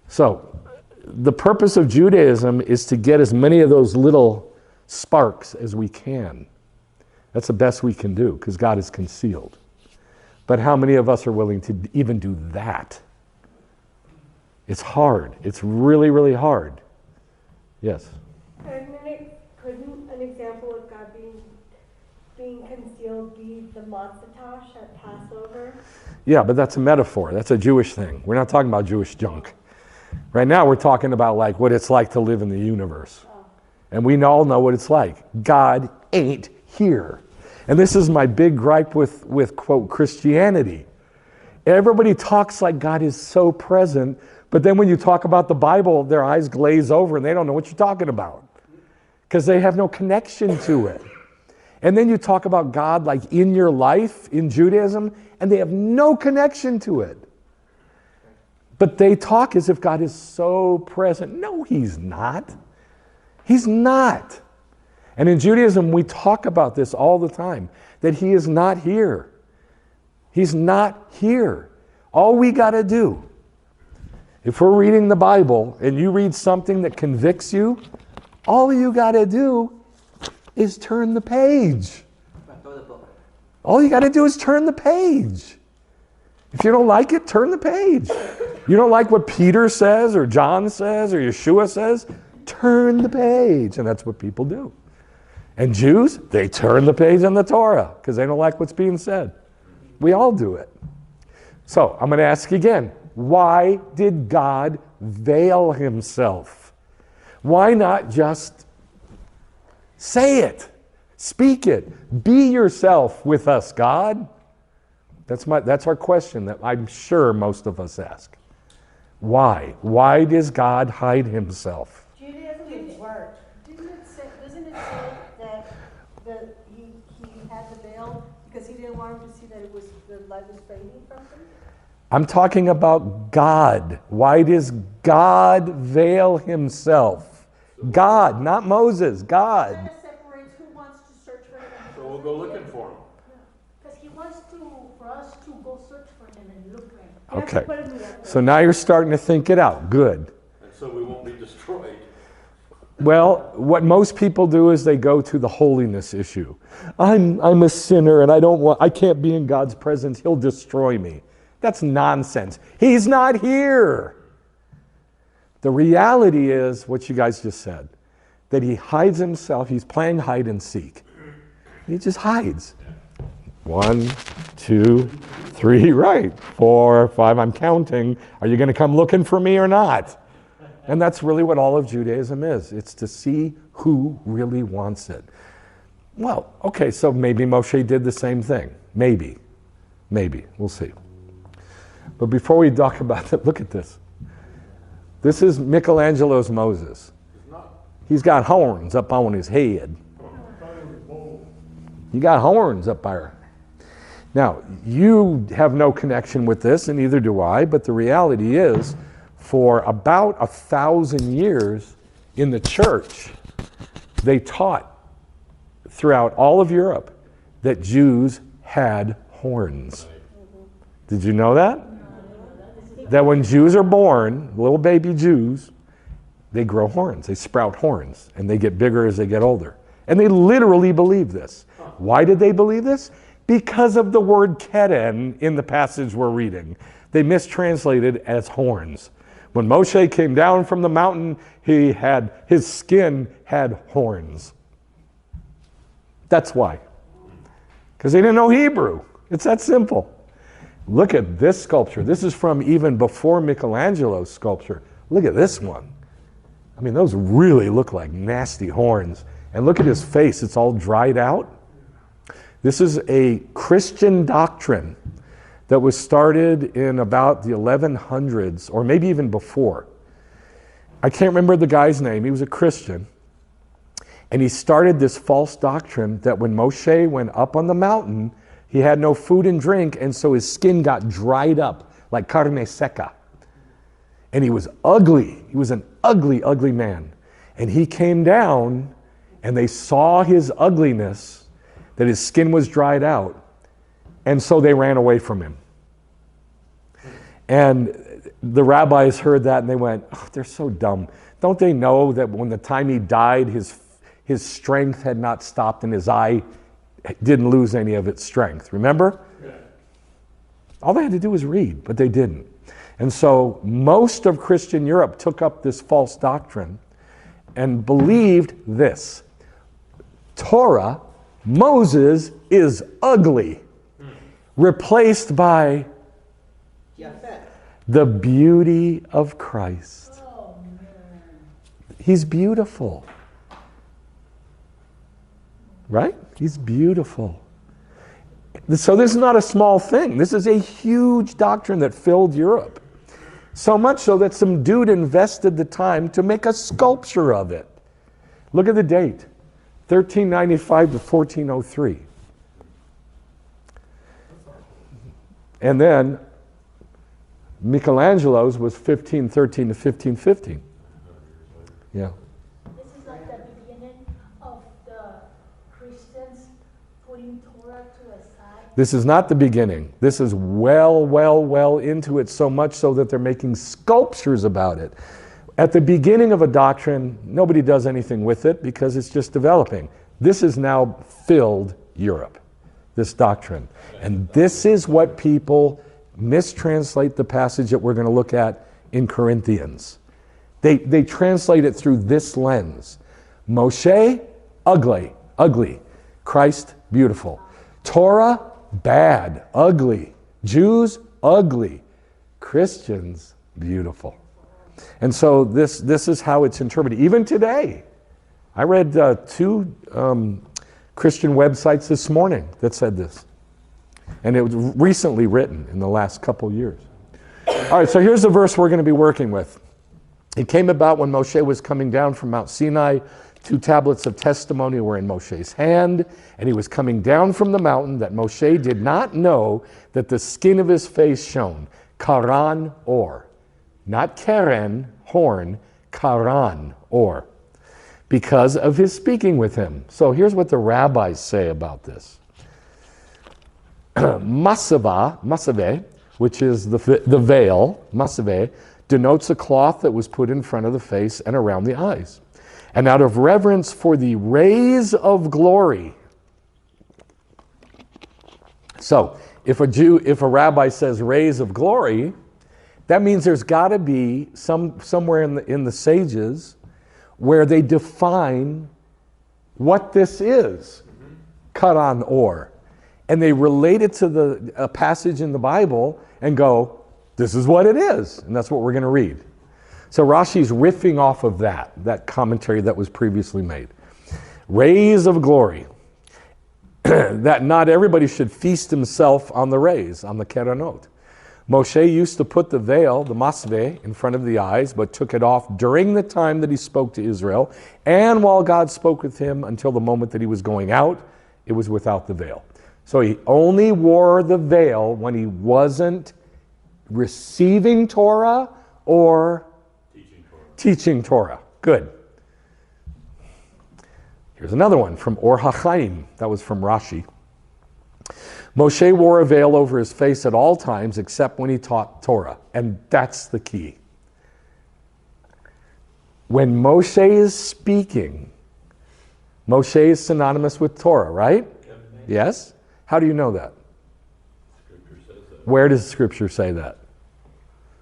So the purpose of Judaism is to get as many of those little sparks as we can. That's the best we can do because God is concealed. But how many of us are willing to even do that? It's hard. It's really, really hard. Yes? Couldn't an example of God being concealed be the matzah at Passover? Yeah, but that's a metaphor. That's a Jewish thing. We're not talking about Jewish junk. Right now we're talking about like what it's like to live in the universe. And we all know what it's like. God ain't here. And this is my big gripe with quote, Christianity. Everybody talks like God is so present, but then when you talk about the Bible, their eyes glaze over and they don't know what you're talking about because they have no connection to it. And then you talk about God like in your life, in Judaism, and they have no connection to it. But they talk as if God is so present. No, he's not. He's not. And in Judaism, we talk about this all the time, that he is not here. He's not here. All we got to do, if we're reading the Bible and you read something that convicts you, all you got to do is turn the page. All you got to do is turn the page. If you don't like it, turn the page. You don't like what Peter says or John says or Yeshua says, turn the page. And that's what people do. And Jews, they turn the page on the Torah because they don't like what's being said. We all do it. So I'm going to ask again, why did God veil himself? Why not just say it, speak it, be yourself with us, God? That's our question that I'm sure most of us ask. Why? Why does God hide himself? Judaism is word. Doesn't it say that he had the veil because he didn't want him to see that it was the light was fading from him? I'm talking about God. Why does God veil himself? God, not Moses, God. That separates who wants to search for him. So we'll go looking for him. Because he wants for us to go search for him and look for him. Okay. So now you're starting to think it out. Good. And so we won't be destroyed. Well, what most people do is they go to the holiness issue. I'm a sinner and I can't be in God's presence. He'll destroy me. That's nonsense. He's not here. The reality is what you guys just said, that he hides himself. He's playing hide and seek. He just hides. 1, 2, 3, right. 4, 5, I'm counting. Are you going to come looking for me or not? And that's really what all of Judaism is. It's to see who really wants it. Well, okay, so maybe Moshe did the same thing. Maybe. We'll see. But before we talk about it, look at this. This is Michelangelo's Moses. He's got horns up on his head. He got horns up there. Now, you have no connection with this, and neither do I, but the reality is, for about 1,000 years in the church, they taught throughout all of Europe that Jews had horns. Did you know that? That when Jews are born, little baby Jews, they grow horns, they sprout horns, and they get bigger as they get older. And they literally believe this. Why did they believe this? Because of the word keren in the passage we're reading. They mistranslated as horns. When Moshe came down from the mountain, his skin had horns. That's why. Because they didn't know Hebrew. It's that simple. Look at this sculpture. This is from even before Michelangelo's sculpture. Look at this one. I mean, those really look like nasty horns. And look at his face, it's all dried out. This is a Christian doctrine that was started in about the 1100s, or maybe even before. I can't remember the guy's name, he was a Christian. And he started this false doctrine that when Moshe went up on the mountain, he had no food and drink, and so his skin got dried up like carne seca. And he was ugly. He was an ugly, ugly man. And he came down, and they saw his ugliness, that his skin was dried out, and so they ran away from him. And the rabbis heard that, and they went, oh, they're so dumb. Don't they know that when the time he died, his strength had not stopped, and his eye didn't lose any of its strength? Remember? Yeah. All they had to do was read, but they didn't. And so most of Christian Europe took up this false doctrine and believed this. Torah, Moses, is ugly, replaced by the beauty of Christ. He's beautiful. Right? He's beautiful. So this is not a small thing. This is a huge doctrine that filled Europe. So much so that some dude invested the time to make a sculpture of it. Look at the date. 1395 to 1403. And then Michelangelo's was 1513 to 1515. Yeah. This is like the beginning of the Christians putting Torah to a side. This is not the beginning. This is well into it, so much so that they're making sculptures about it. At the beginning of a doctrine, nobody does anything with it because it's just developing. This has now filled Europe, this doctrine. And this is what people mistranslate the passage that we're going to look at in Corinthians. They translate it through this lens. Moshe, ugly. Christ, beautiful. Torah, bad, ugly. Jews, ugly. Christians, beautiful. And so this is how it's interpreted. Even today, I read two Christian websites this morning that said this. And it was recently written in the last couple years. All right, so here's the verse we're going to be working with. It came about when Moshe was coming down from Mount Sinai. 2 tablets of testimony were in Moshe's hand, and he was coming down from the mountain, that Moshe did not know that the skin of his face shone. Karan or. Not Keren, horn, Karan or. Because of his speaking with him. So here's what the rabbis say about this. Masave, which is the veil, masave, denotes a cloth that was put in front of the face and around the eyes. And out of reverence for the rays of glory. So, if a rabbi says rays of glory, that means there's got to be somewhere in the sages where they define what this is, Karan or. And they relate it to a passage in the Bible and go, this is what it is. And that's what we're going to read. So Rashi's riffing off of that commentary that was previously made. Rays of glory. That not everybody should feast himself on the rays, on the keranot. Moshe used to put the veil, the masveh, in front of the eyes, but took it off during the time that he spoke to Israel, and while God spoke with him until the moment that he was going out, it was without the veil. So he only wore the veil when he wasn't receiving Torah or teaching Torah. Good. Here's another one from Or HaChaim. That was from Rashi. Moshe wore a veil over his face at all times except when he taught Torah. And that's the key. When Moshe is speaking, Moshe is synonymous with Torah, right? Yes? How do you know that? Scripture says that. Where does Scripture say that?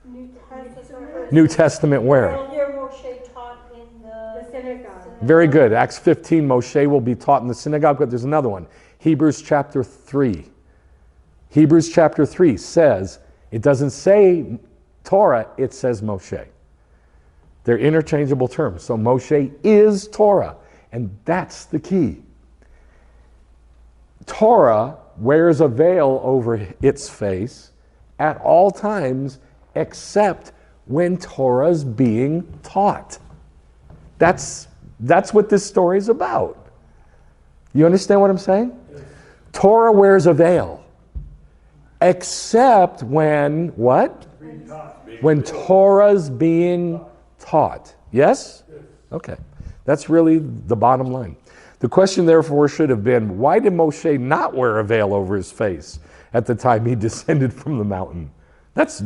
New Testament. New Testament where? Earlier Moshe taught in the synagogue. Very good. Acts 15, Moshe will be taught in the synagogue, but there's another one. Hebrews chapter 3. Hebrews chapter 3 says, it doesn't say Torah, it says Moshe. They're interchangeable terms. So Moshe is Torah, and that's the key. Torah wears a veil over its face at all times except when Torah's being taught. That's what this story is about. You understand what I'm saying? Torah wears a veil. Except when, what? When Torah's being taught. Yes? Okay. That's really the bottom line. The question, therefore, should have been, why did Moshe not wear a veil over his face at the time he descended from the mountain? That's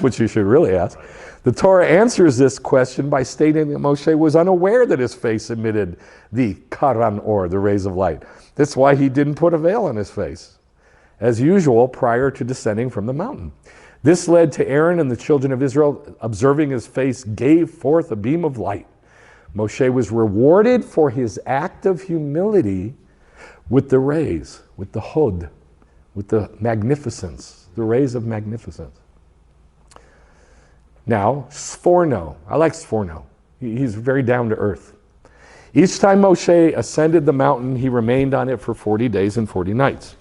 what you should really ask. The Torah answers this question by stating that Moshe was unaware that his face emitted the karan or, the rays of light. That's why he didn't put a veil on his face, as usual, prior to descending from the mountain. This led to Aaron and the children of Israel observing his face gave forth a beam of light. Moshe was rewarded for his act of humility with the rays, with the hod, with the magnificence, the rays of magnificence. Now, Sforno. I like Sforno. He's very down to earth. Each time Moshe ascended the mountain, he remained on it for 40 days and 40 nights.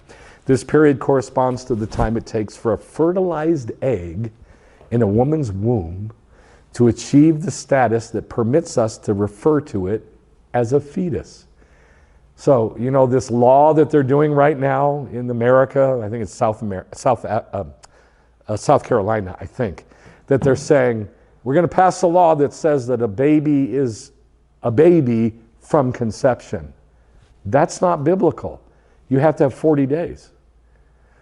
This period corresponds to the time it takes for a fertilized egg in a woman's womb to achieve the status that permits us to refer to it as a fetus. So, you know, this law that they're doing right now in America, I think it's South Carolina, I think, that they're saying, we're going to pass a law that says that a baby is a baby from conception. That's not biblical. You have to have 40 days.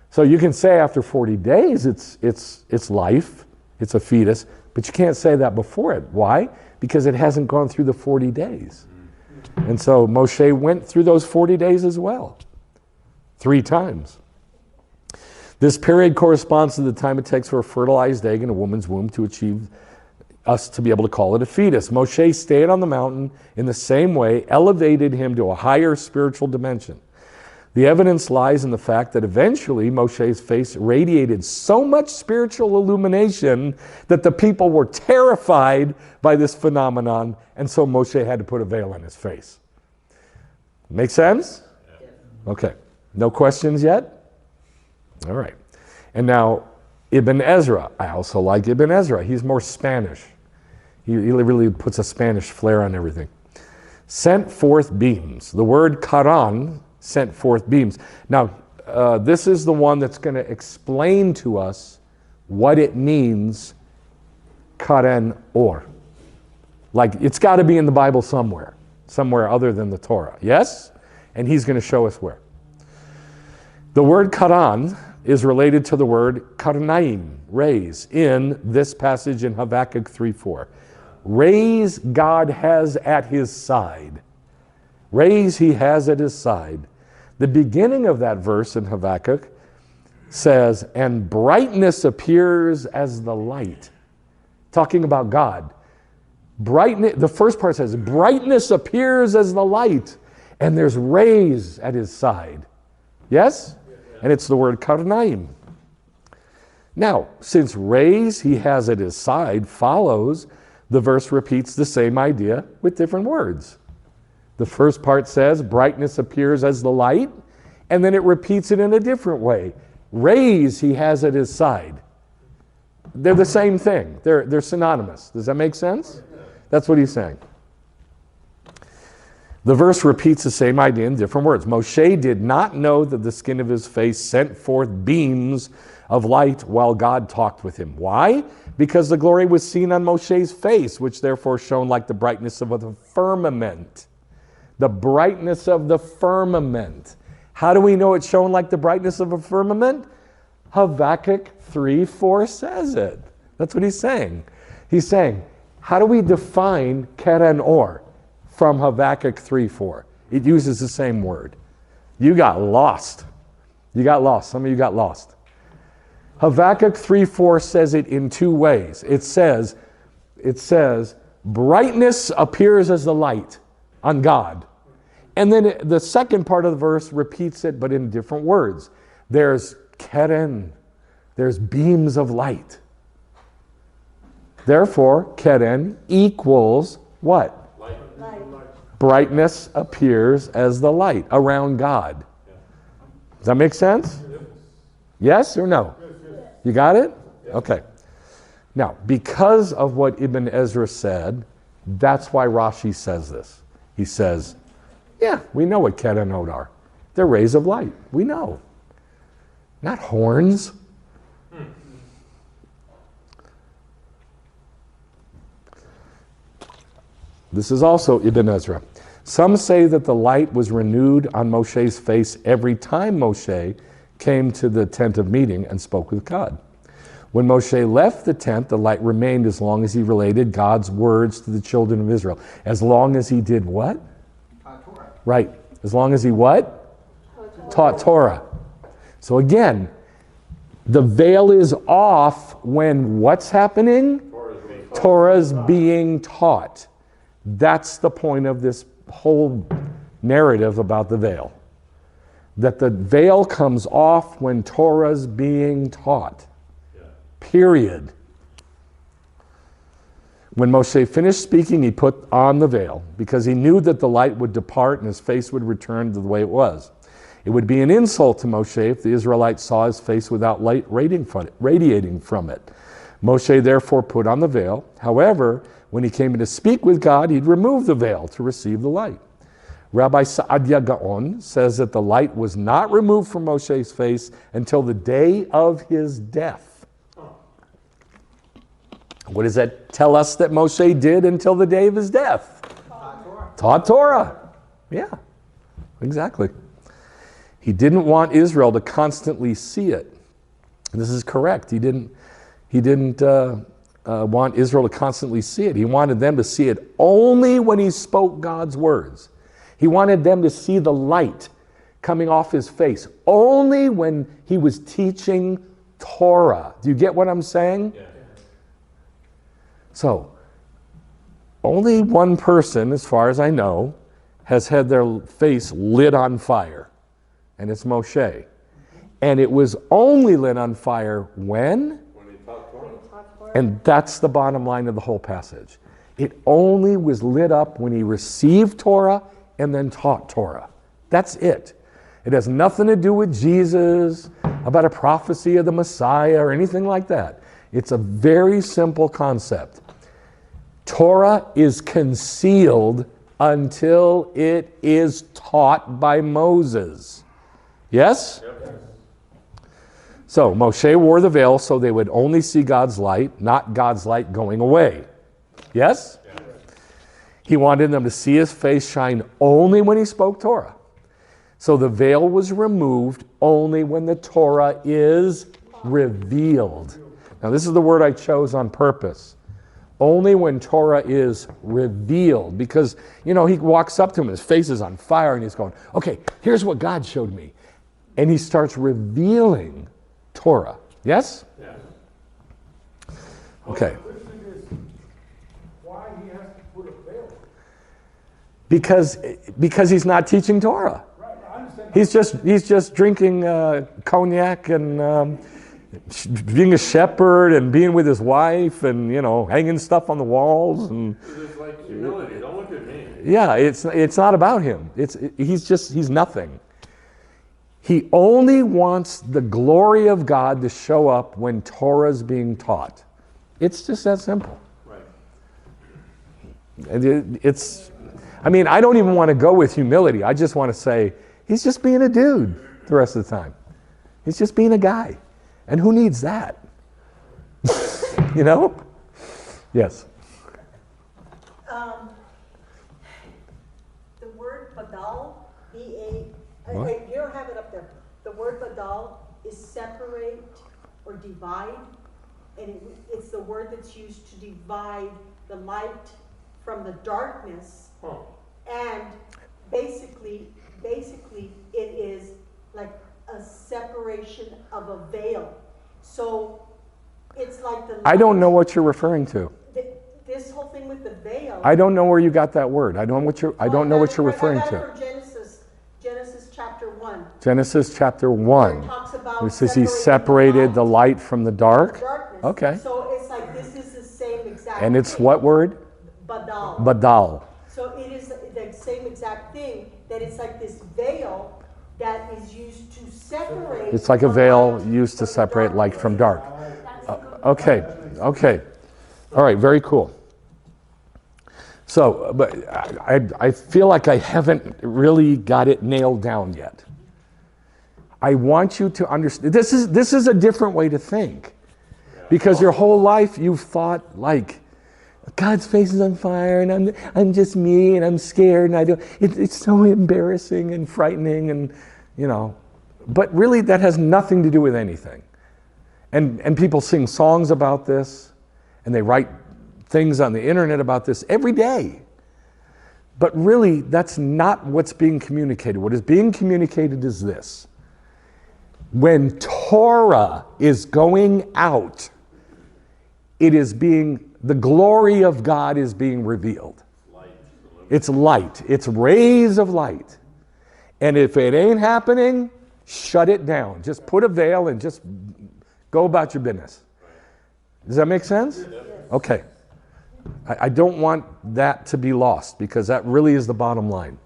So you can say after 40 days it's life, it's a fetus, but you can't say that before it. Why? Because it hasn't gone through the 40 days. And so Moshe went through those 40 days as well, 3 times. This period corresponds to the time it takes for a fertilized egg in a woman's womb to achieve us to be able to call it a fetus. Moshe stayed on the mountain in the same way, elevated him to a higher spiritual dimension. The evidence lies in the fact that eventually Moshe's face radiated so much spiritual illumination that the people were terrified by this phenomenon, and so Moshe had to put a veil on his face. Make sense? Okay. No questions yet? All right. And now, Ibn Ezra. I also like Ibn Ezra. He's more Spanish. He really puts a Spanish flair on everything. Sent forth beams. The word karan, sent forth beams. Now, this is the one that's going to explain to us what it means, karen or. Like, it's got to be in the Bible somewhere other than the Torah. Yes? And he's going to show us where. The word karan is related to the word karnaim, rays, in this passage in Habakkuk 3:4. Rays God has at his side. Rays he has at his side. The beginning of that verse in Habakkuk says, and brightness appears as the light. Talking about God. Brightness, the first part says, brightness appears as the light, and there's rays at his side. Yes? And it's the word karnaim. Now, since rays he has at his side follows, the verse repeats the same idea with different words. The first part says, brightness appears as the light, and then it repeats it in a different way. Rays he has at his side. They're the same thing. They're synonymous. Does that make sense? That's what he's saying. The verse repeats the same idea in different words. Moshe did not know that the skin of his face sent forth beams of light while God talked with him. Why? Because the glory was seen on Moshe's face, which therefore shone like the brightness of the firmament. The brightness of the firmament. How do we know it shone like the brightness of a firmament? Habakkuk 3:4 says it. That's what he's saying. He's saying, how do we define keren or from Habakkuk 3:4? It uses the same word. You got lost. You got lost. Some of you got lost. Habakkuk 3:4 says it in 2 ways. It says, brightness appears as the light on God. And then the second part of the verse repeats it, but in different words. There's keren. There's beams of light. Therefore, keren equals what? Light. Brightness appears as the light around God. Does that make sense? Yes or no? You got it? Okay. Now, because of what Ibn Ezra said, that's why Rashi says this. He says, yeah, we know what kerenot are. They're rays of light. We know. Not horns. This is also Ibn Ezra. Some say that the light was renewed on Moshe's face every time Moshe came to the tent of meeting and spoke with God. When Moshe left the tent, the light remained as long as he related God's words to the children of Israel. As long as he did what? Taught Torah. Right. As long as he what? Taught Torah. So again, the veil is off when what's happening? Torah's being taught. That's the point of this whole narrative about the veil. That the veil comes off when Torah's being taught. Period. When Moshe finished speaking, he put on the veil because he knew that the light would depart and his face would return to the way it was. It would be an insult to Moshe if the Israelites saw his face without light radiating from it. Moshe therefore put on the veil. However, when he came in to speak with God, he'd remove the veil to receive the light. Rabbi Saadia Gaon says that the light was not removed from Moshe's face until the day of his death. What does that tell us that Moshe did until the day of his death? Taught Torah. Taught Torah. Yeah, exactly. He didn't want Israel to constantly see it. And this is correct. He didn't want Israel to constantly see it. He wanted them to see it only when he spoke God's words. He wanted them to see the light coming off his face only when he was teaching Torah. Do you get what I'm saying? Yeah. So, only one person, as far as I know, has had their face lit on fire, and it's Moshe. And it was only lit on fire when? When he taught Torah. And that's the bottom line of the whole passage. It only was lit up when he received Torah and then taught Torah. That's it. It has nothing to do with Jesus, about a prophecy of the Messiah or anything like that. It's a very simple concept. Torah is concealed until it is taught by Moses. Yes? Yep. So Moshe wore the veil so they would only see God's light, not God's light going away. Yes? Yeah. He wanted them to see his face shine only when he spoke Torah. So the veil was removed only when the Torah is revealed. Now this is the word I chose on purpose. Only when Torah is revealed. Because, he walks up to him, his face is on fire, and he's going, okay, here's what God showed me. And he starts revealing Torah. Yes? Yeah. Okay. The question is, why he has to put a veil? Because he's not teaching Torah. Right, I understand. He's just drinking cognac and being a shepherd and being with his wife and hanging stuff on the walls and It's like humility. Don't look at me. yeah, it's not about him. He's nothing. He only wants the glory of God to show up when Torah's being taught. It's just that simple. Right. And I don't even want to go with humility. I just want to say he's just being a dude the rest of the time. He's just being a guy. And who needs that? Yes. The word badal, What? you don't have it up there. The word badal is separate or divide, and it's the word that's used to divide the light from the darkness. Huh. And basically it is like a separation of a veil. So it's like the I don't know what you're referring to. This whole thing with the veil. I don't know where you got that word. I don't know what you're referring I got it to. from Genesis chapter 1. Genesis chapter Where it 1. talks about It says he separating separated the light light from the dark. from darkness. Okay. So it's like this is the same exact And it's thing. what word? Badal. Badal. So it is the same exact thing, that it's like this veil that is used to separate. It's like a the veil light used to from the separate light darkness. from dark. Okay, okay. All right, very cool. So, but I feel like I haven't really got it nailed down yet. I want you to understand, this is a different way to think. Because your whole life you've thought like, God's face is on fire and I'm just me and I'm scared and it's so embarrassing and frightening and, you know. But really that has nothing to do with anything. And people sing songs about this and they write things on the internet about this every day. But really that's not what's being communicated. What is being communicated is this. When Torah is going out, the glory of God is being revealed. It's light. It's rays of light. And if it ain't happening, shut it down. Just put a veil and just go about your business. Does that make sense? Okay. I don't want that to be lost because that really is the bottom line.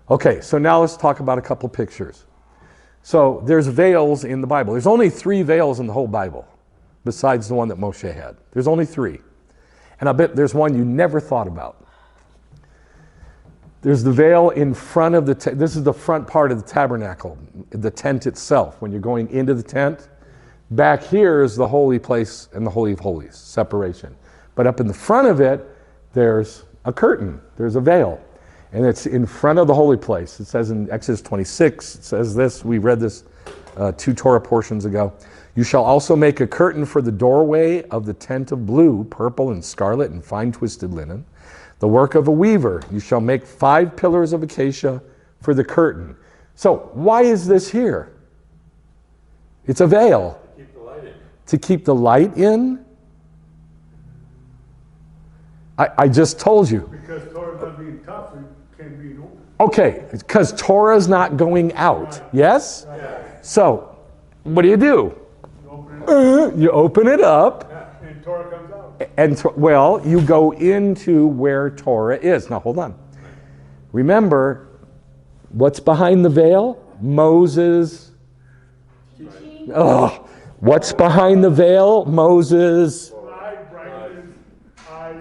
Okay, so now let's talk about a couple pictures. So there's veils in the Bible. There's only 3 veils in the whole Bible besides the one that Moshe had. There's only 3. And I bet there's one you never thought about. There's the veil in front of this is the front part of the tabernacle, the tent itself, when you're going into the tent. Back here is the holy place and the Holy of Holies, separation. But up in the front of it, there's a curtain, there's a veil. And it's in front of the holy place. It says in Exodus 26, it says this, we read this 2 Torah portions ago. You shall also make a curtain for the doorway of the tent of blue, purple, and scarlet, and fine twisted linen. The work of a weaver. You shall make 5 pillars of acacia for the curtain. So why is this here? It's a veil. Keep the light in. To keep the light in? I just told you. Because Torah's not being tough, it can't be open. Okay, because Torah's not going out. Yes? So, what do? You open it up, You open it up, and Torah comes out. and you go into where Torah is. Now, hold on. Remember, what's behind the veil? Moses. Oh, what's behind the veil? Moses. Light, brightness, eyes.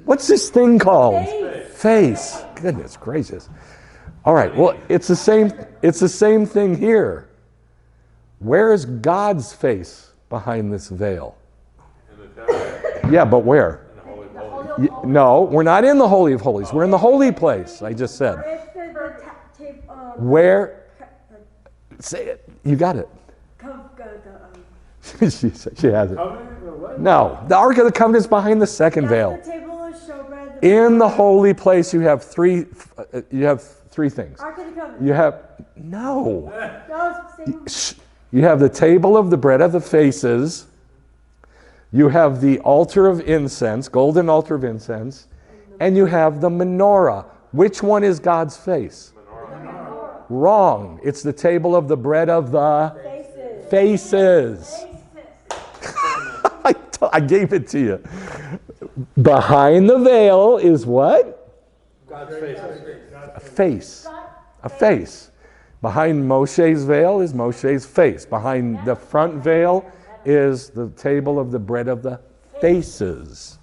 What's this thing called? Face. Goodness gracious. All right. Well, it's the same thing here. Where is God's face behind this veil? In the tabernacle, Yeah, but where? in the Holy of Holies. No, we're not in the Holy of Holies. We're in the holy place. I just said. If the tape, Where? Say it. You got it. she has it. Covenant or what? No, the Ark of the Covenant is behind the second veil. the table of showbread. In the holy place, you have three things. Ark of the Covenant. You have no. No, same. You have the table of the bread of the faces. You have the altar of incense, golden altar of incense, and you have the menorah. Which one is God's face? Wrong. It's the table of the bread of the faces. I gave it to you. Behind the veil is what? God's face. A face. A face. Behind Moshe's veil is Moshe's face. Behind the front veil is the table of the bread of the faces.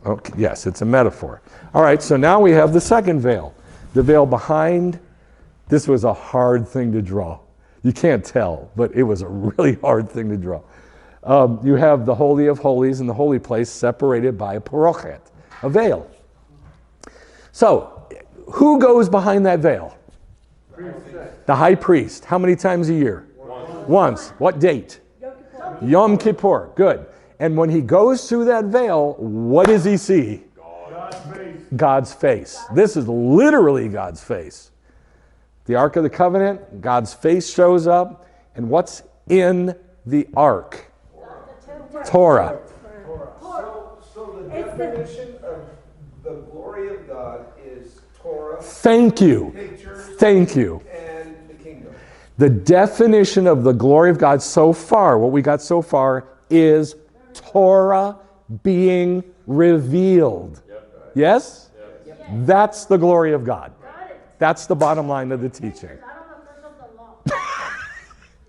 Okay, yes, it's a metaphor. All right, so now we have the second veil. The veil behind. This was a hard thing to draw. You can't tell, but it was a really hard thing to draw. You have the Holy of Holies and the holy place separated by a parochet, a veil. So, who goes behind that veil? The high priest. How many times a year? Once. What date? Yom Kippur. Good. And when he goes through that veil, what does he see? God's face. God's face. This is literally God's face. The Ark of the Covenant, God's face shows up. And what's in the Ark? Torah. So the definition of the glory of God is Torah, Thank you. pictures, Thank you. and the kingdom. The definition of the glory of God so far, what we got so far, is Torah being revealed. Yes? That's the glory of God. Got it. That's the bottom line of the teaching. I don't know first of the law.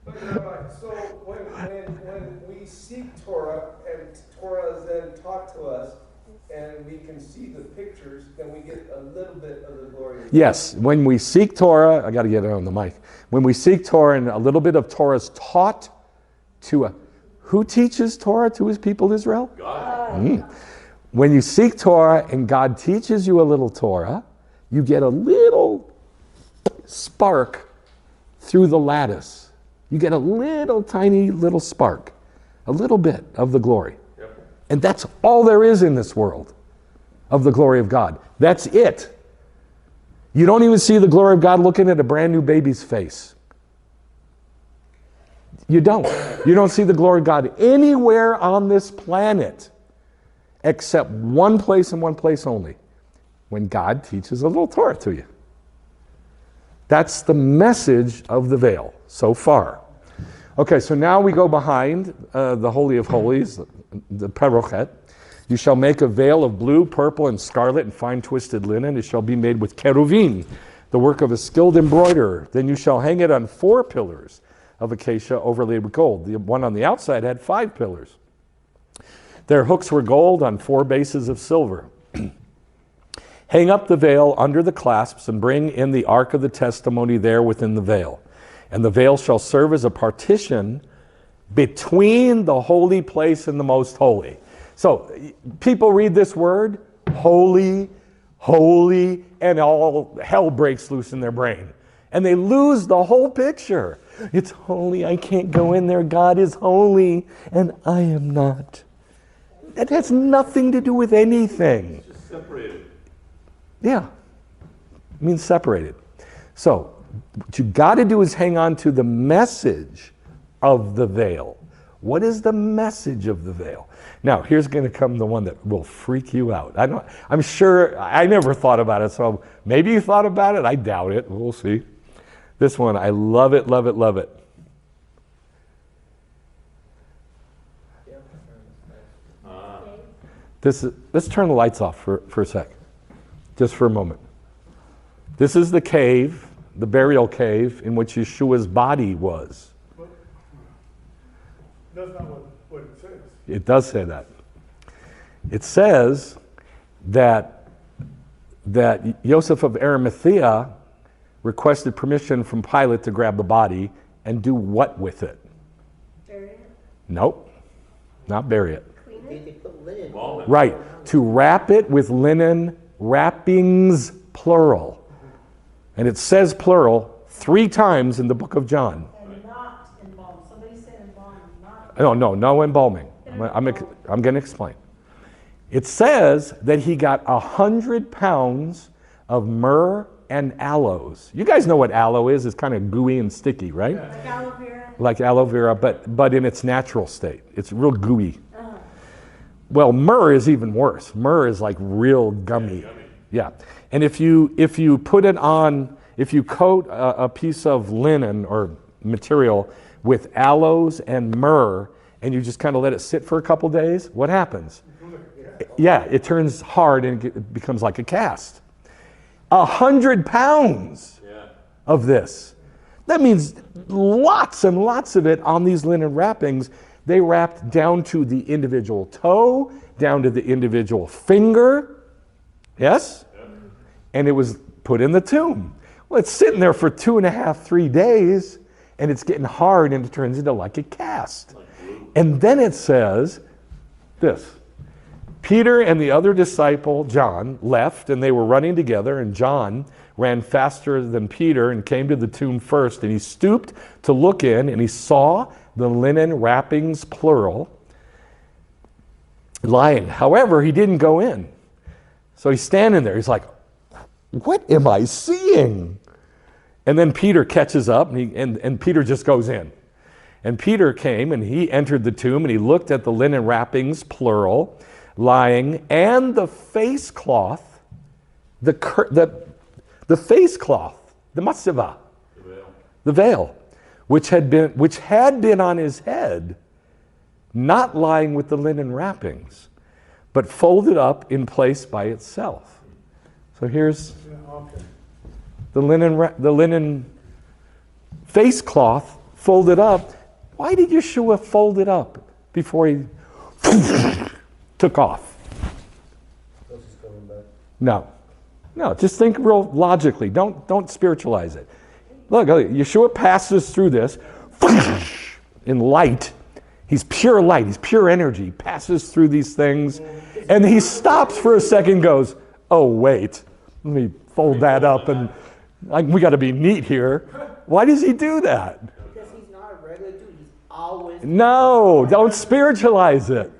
But Rabbi, so when we seek Torah and Torah is then taught to us and we can see the pictures, then we get a little bit of the glory of God. Yes, when we seek Torah, I got to get it on the mic. When we seek Torah and a little bit of Torah is taught to who teaches Torah to his people Israel? God. When you seek Torah and God teaches you a little Torah, you get a little spark through the lattice. You get a little tiny little spark, a little bit of the glory. And that's all there is in this world of the glory of God. That's it. You don't even see the glory of God looking at a brand new baby's face. You don't. You don't see the glory of God anywhere on this planet except one place and one place only. When God teaches a little Torah to you. That's the message of the veil so far. Okay, so now we go behind the Holy of Holies, the Perochet. You shall make a veil of blue, purple, and scarlet and fine twisted linen. It shall be made with cheruvim, the work of a skilled embroiderer. Then you shall hang it on 4 pillars of acacia overlaid with gold. The one on the outside had 5 pillars. Their hooks were gold on 4 bases of silver. Hang up the veil under the clasps and bring in the ark of the testimony there within the veil. And the veil shall serve as a partition between the holy place and the most holy. So people read this word, holy, holy, and all hell breaks loose in their brain. And they lose the whole picture. It's holy, I can't go in there. God is holy, and I am not. That has nothing to do with anything. Just separated. Yeah, it means separated. So what you got to do is hang on to the message of the veil. What is the message of the veil? Now, here's going to come the one that will freak you out. I'm sure, I never thought about it, so maybe you thought about it. I doubt it. We'll see. This one, I love it, love it, love it. Let's turn the lights off for a sec. Just for a moment. This is the cave, the burial cave in which Yeshua's body was. That's not what it says. It does say that. It says that Joseph of Arimathea requested permission from Pilate to grab the body and do what with it? Bury it. Nope, not bury it. Clean it. Right, to wrap it with linen wrappings, plural. And it says plural 3 times in the book of John. And not embalm. Somebody said embalm, not. No embalming. I'm going to explain. It says that he got 100 pounds of myrrh and aloes. You guys know what aloe is. It's kind of gooey and sticky, right? Like aloe vera. Like aloe vera, but in its natural state. It's real gooey. Well, myrrh is even worse. Myrrh is like real gummy. Yeah. And if you put it on, if you coat a piece of linen or material with aloes and myrrh, and you just kind of let it sit for a couple days, what happens? Yeah, it turns hard and it becomes like a cast. 100 pounds of this. That means lots and lots of it on these linen wrappings. They wrapped down to the individual toe, down to the individual finger. Yes? And it was put in the tomb. Well, it's sitting there for 2.5, 3 days, and it's getting hard, and it turns into like a cast. And then it says this. Peter and the other disciple, John, left, and they were running together, and John ran faster than Peter and came to the tomb first, and he stooped to look in, and he saw the linen wrappings, plural, lying. However, he didn't go in. So he's standing there. He's like, what am I seeing? And then Peter catches up, and Peter just goes in. And Peter came, and he entered the tomb, and he looked at the linen wrappings, plural, lying, and the face cloth, the face cloth, the matzeva, the veil, which had been on his head, not lying with the linen wrappings, but folded up in place by itself. So here's the linen face cloth folded up. Why did Yeshua fold it up before he took off? No, just think real logically. Don't spiritualize it. Look, Yeshua passes through this in light. He's pure light. He's pure energy. He passes through these things. And he stops for a second, goes, oh, wait. Let me fold that up. And we got to be neat here. Why does he do that? Because he's not a regular dude. He's always... No, don't spiritualize it.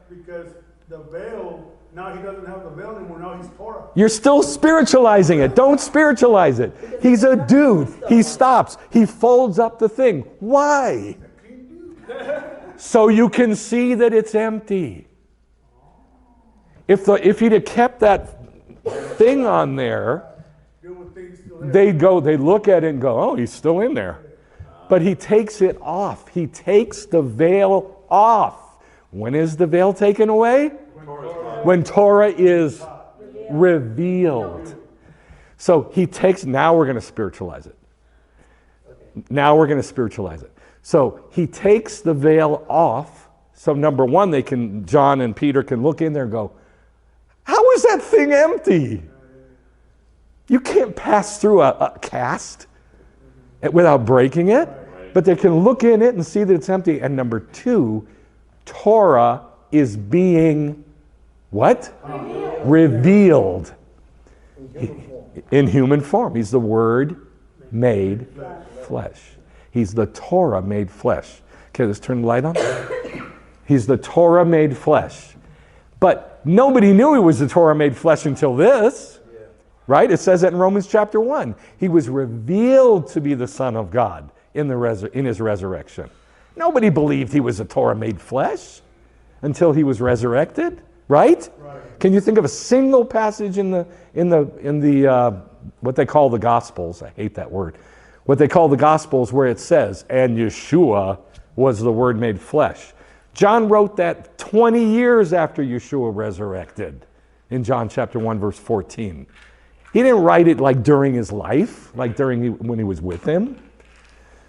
Because the veil, now he doesn't have the veil anymore. Now he's Torah. You're still spiritualizing it. Don't spiritualize it. He's a dude. He stops. He folds up the thing. Why? So you can see that it's empty. If he'd have kept that thing on there, they'd look at it and go, oh, he's still in there. But he takes it off. He takes the veil off. When is the veil taken away? When Torah is revealed. So he takes, now we're going to spiritualize it. So he takes the veil off. So number one, John and Peter can look in there and go, how is that thing empty? You can't pass through a cast without breaking it. But they can look in it and see that it's empty. And number two, Torah is being what? Revealed. In human form. He's the Word made flesh. He's the Torah made flesh. Okay, let's turn the light on. He's the Torah made flesh. But nobody knew he was the Torah made flesh until this. Right? It says that in Romans chapter 1. He was revealed to be the Son of God in his resurrection. Nobody believed he was a Torah made flesh until he was resurrected. Right? Can you think of a single passage in the what they call the Gospels? I hate that word. What they call the Gospels where it says, and Yeshua was the Word made flesh. John wrote that 20 years after Yeshua resurrected in John chapter 1 verse 14. He didn't write it like during his life, like when he was with him.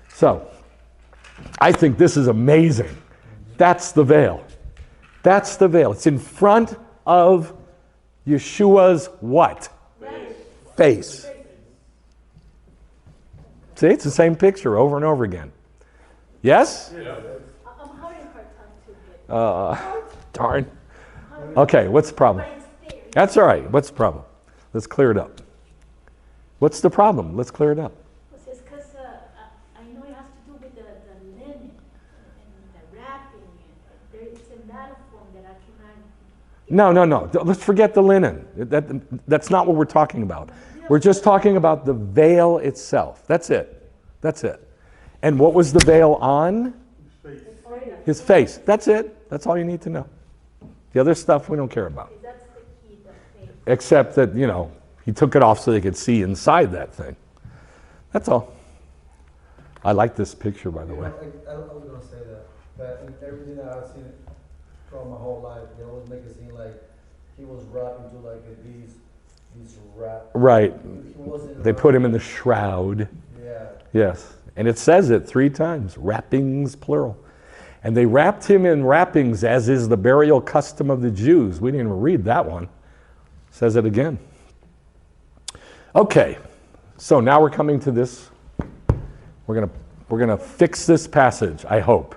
So, I think this is amazing. That's the veil. That's the veil. It's in front of Yeshua's what? Face. See, it's the same picture over and over again. Yes? I'm having a hard time to get. Darn. Okay, what's the problem? That's all right. What's the problem? Let's clear it up. What's the problem? Let's clear it up. It's because I know it has to do with the linen and the wrapping. It's in that form that I cannot. No. Let's forget the linen. That's not what we're talking about. We're just talking about the veil itself. That's it. And what was the veil on? His face. That's it. That's all you need to know. The other stuff we don't care about. That's the key, the face. Except that, he took it off so they could see inside that thing. That's all. I like this picture, by the way. I was going to say that in everything that I've seen from my whole life, they always make it seem like he was wrapped into like these wrap. Right. He wasn't They put him in the shroud. Yeah. Yes. And it says it 3 times, wrappings, plural. And they wrapped him in wrappings, as is the burial custom of the Jews. We didn't even read that one. It says it again. Okay, so now we're coming to this. We're gonna fix this passage, I hope.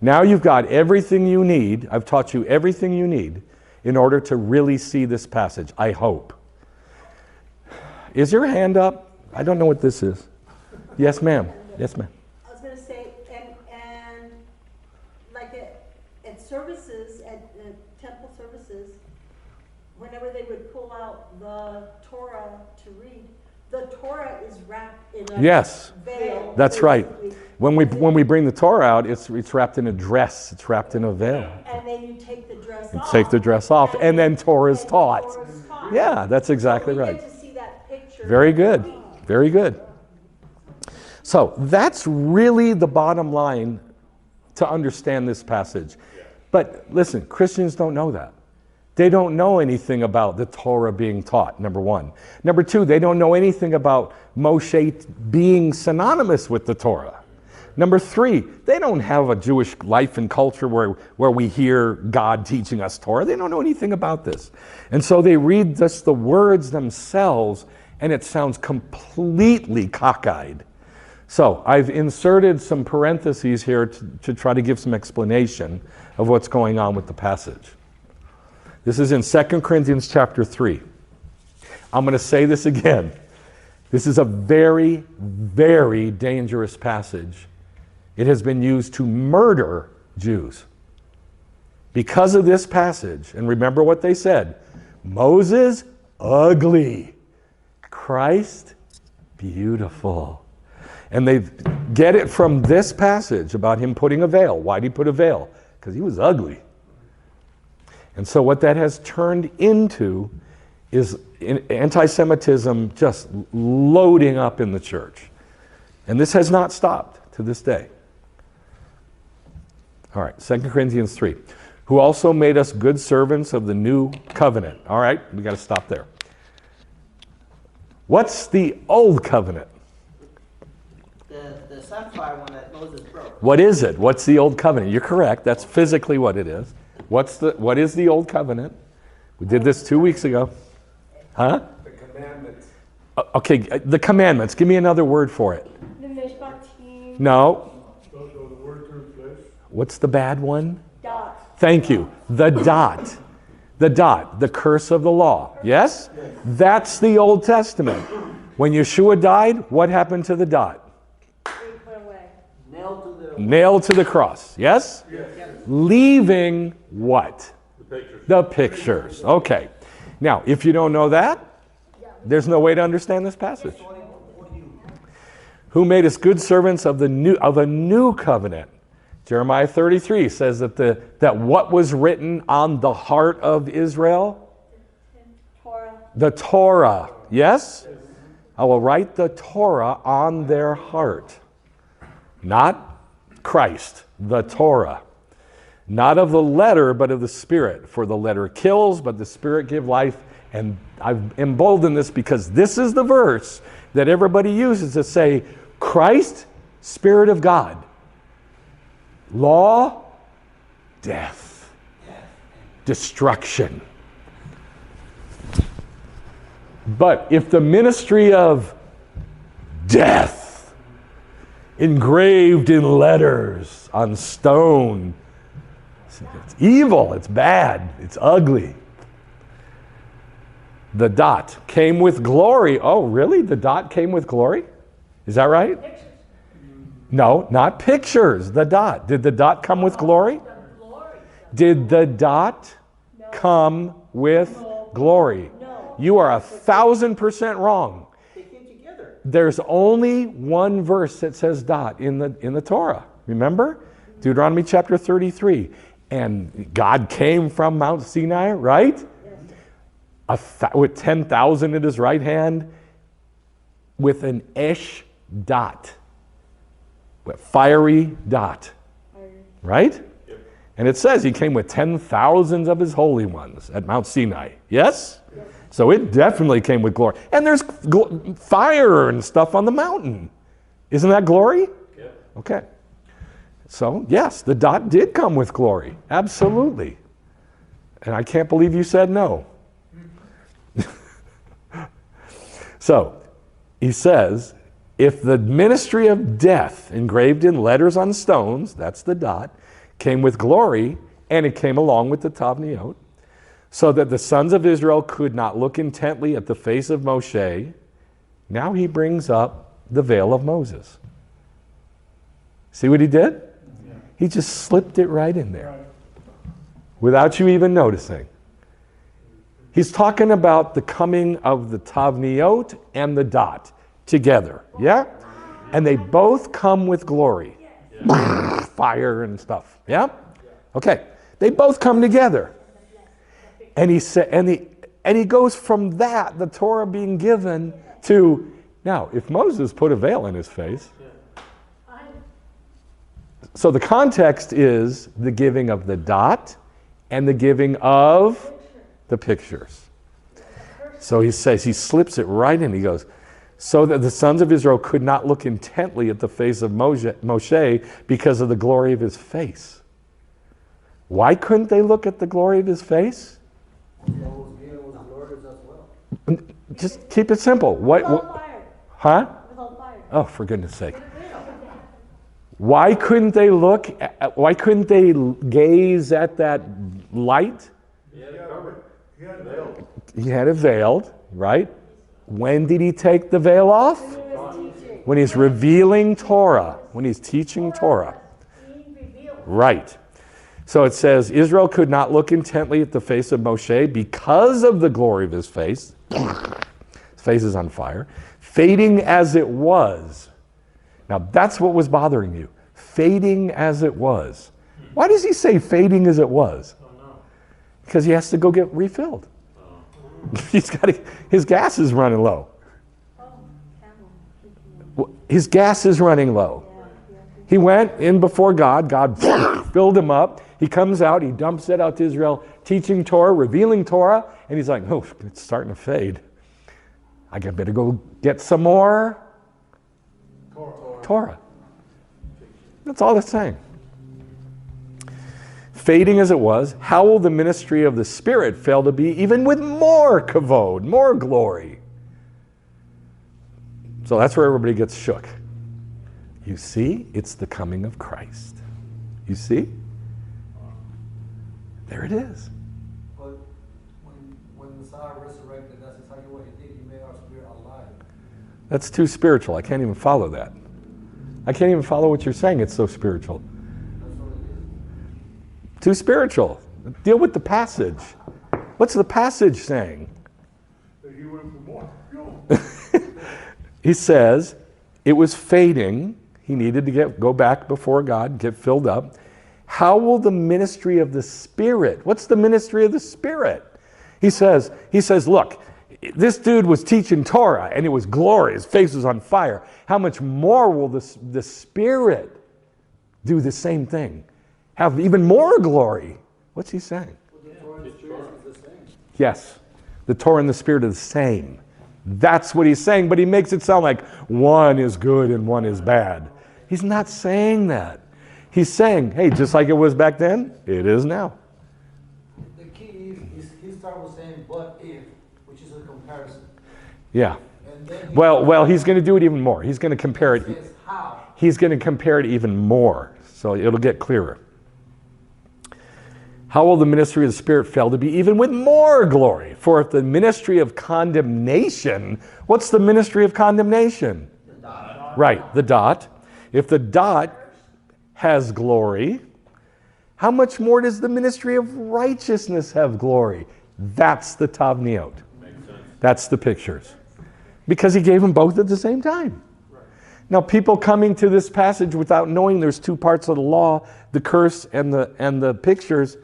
Now you've got everything you need. I've taught you everything you need in order to really see this passage, I hope. Is your hand up? I don't know what this is. Yes, ma'am. Yes, ma'am. I was going to say, and like at services, at temple services, whenever they would pull out the Torah to read, the Torah is wrapped in a Yes, veil. that's right. basically. When we bring the Torah out, it's wrapped in a dress. It's wrapped in a veil. And then you take the dress off. Take the dress off, and then Torah is and taught. Torah's taught. Yeah, that's exactly So we right. get to see that picture. Very good. Very good. So that's really the bottom line to understand this passage. But listen, Christians don't know that. They don't know anything about the Torah being taught, number one. Number two, they don't know anything about Moshe being synonymous with the Torah. Number three, they don't have a Jewish life and culture where we hear God teaching us Torah. They don't know anything about this. And so they read just the words themselves, and it sounds completely cockeyed. So I've inserted some parentheses here to try to give some explanation of what's going on with the passage. This is in 2 Corinthians chapter 3. I'm going to say this again. This is a very, very dangerous passage. It has been used to murder Jews. Because of this passage, and remember what they said, Moses, ugly. Christ, beautiful. And they get it from this passage about him putting a veil. Why did he put a veil? Because he was ugly. And so what that has turned into is anti-Semitism just loading up in the church. And this has not stopped to this day. All right, 2 Corinthians 3. Who also made us good servants of the new covenant. All right, we got to stop there. What's the old covenant? The sapphire one that Moses broke. What is it? What's the old covenant? You're correct. That's physically what it is. What is the old covenant? We did this 2 weeks ago. Huh? The commandments. Okay, the commandments. Give me another word for it. The Mishpatim. No. So the word turned flesh. What's the bad one? Dot. Thank you. The dot. The dot. The curse of the law. Yes? That's the Old Testament. When Yeshua died, what happened to the dot? We put away. Nailed to the cross. Yes? Yes. Leaving what? The pictures. The pictures. Okay. Now, if you don't know that, there's no way to understand this passage. Who made us good servants of a new covenant? Jeremiah 33 says that what was written on the heart of Israel? Torah. The Torah. Yes? I will write the Torah on their heart. Not Christ, the Torah. Not of the letter, but of the Spirit. For the letter kills, but the Spirit gives life. And I've emboldened this because this is the verse that everybody uses to say, Christ, Spirit of God. Law, death, destruction. But if the ministry of death, engraved in letters on stone, it's evil, it's bad, it's ugly. The dot came with glory. Oh, really? The dot came with glory? Is that right? Pictures. No, not pictures. The dot. Did the dot come with glory? The glory. Did the dot come with glory? No. You are 1,000% wrong. They came together. There's only one verse that says dot in the Torah. Remember? Deuteronomy chapter 33. And God came from Mount Sinai, right? With 10,000 in his right hand, with an esh dot. Fiery dot. Right? And it says he came with 10,000 of his holy ones at Mount Sinai. Yes? So it definitely came with glory. And there's fire and stuff on the mountain. Isn't that glory? Yeah. Okay. So, yes, the dot did come with glory. Absolutely. And I can't believe you said no. So, he says, if the ministry of death engraved in letters on stones, that's the dot, came with glory, and it came along with the Tavniot, so that the sons of Israel could not look intently at the face of Moshe, now he brings up the veil of Moses. See what he did? Yeah. He just slipped it right in there without you even noticing. He's talking about the coming of the Tavniot and the dot together, yeah? And they both come with glory. Fire and stuff, yeah? Okay, they both come together. And he said, and he goes from that, the Torah being given, to, now, if Moses put a veil in his face, So the context is the giving of the dot and the giving of the pictures. So he says, he slips it right in. He goes, so that the sons of Israel could not look intently at the face of Moshe because of the glory of his face. Why couldn't they look at the glory of his face? Just keep it simple. Without fire. Huh? Without fire. Oh, for goodness sake. Why couldn't they look why couldn't they gaze at that light? He had it veiled. He had it veiled, right? When did he take the veil off? When he's revealing Torah, when he's teaching Torah. Right. So it says, Israel could not look intently at the face of Moshe because of the glory of his face. His face is on fire. Fading as it was. Now that's what was bothering you. Fading as it was. Why does he say fading as it was? Because he has to go get refilled. His gas is running low. His gas is running low. He went in before God. God filled him up. He comes out. He dumps it out to Israel, teaching Torah, revealing Torah. And he's like, oh, it's starting to fade. I better go get some more Torah. That's all it's saying. Fading as it was, how will the ministry of the Spirit fail to be even with more kavod, more glory? So that's where everybody gets shook. You see, it's the coming of Christ. You see? There it is. But when Messiah resurrected, that's exactly what he did. He made our spirit alive. That's too spiritual. I can't even follow that. I can't even follow what you're saying. It's so spiritual. That's what it is. Too spiritual. Deal with the passage. What's the passage saying? That he went for more. He says it was fading. He needed to go back before God, get filled up. How will the ministry of the Spirit? What's the ministry of the Spirit? He says, look, this dude was teaching Torah and it was glory. His face was on fire. How much more will the Spirit do the same thing? Have even more glory? What's he saying? The Torah and the Spirit is the same. Yes, the Torah and the Spirit are the same. That's what he's saying, but he makes it sound like one is good and one is bad. He's not saying that. He's saying, hey, just like it was back then, it is now. The key is he started with saying, but if, which is a comparison. Yeah. And then Well, he's going to do it even more. He's going to compare it. says how. He's going to compare it even more, so it'll get clearer. How will the ministry of the Spirit fail to be even with more glory? For if the ministry of condemnation, what's the ministry of condemnation? The dot. Right, the dot. If the dot has glory, how much more does the ministry of righteousness have glory? That's the tavniot. That's the pictures. Because he gave them both at the same time. Now, people coming to this passage without knowing there's two parts of the law, the curse and the pictures,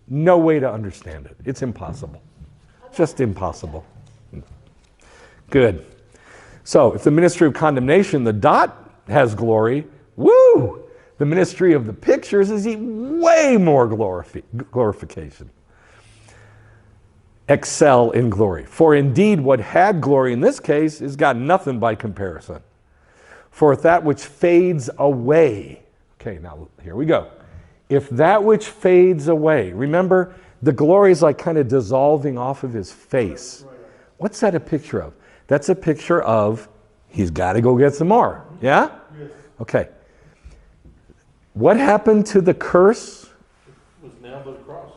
no way to understand it. It's impossible. Just impossible. Good. So, if the ministry of condemnation, the dot has glory, woo! The ministry of the pictures is way more glorification. Excel in glory. For indeed, what had glory in this case is got nothing by comparison. For if that which fades away, okay, now here we go. If that which fades away, remember the glory is like kind of dissolving off of his face. What's that a picture of? That's a picture of he's got to go get some more. Yeah? Yes. Okay. What happened to the curse? Was nailed to the cross.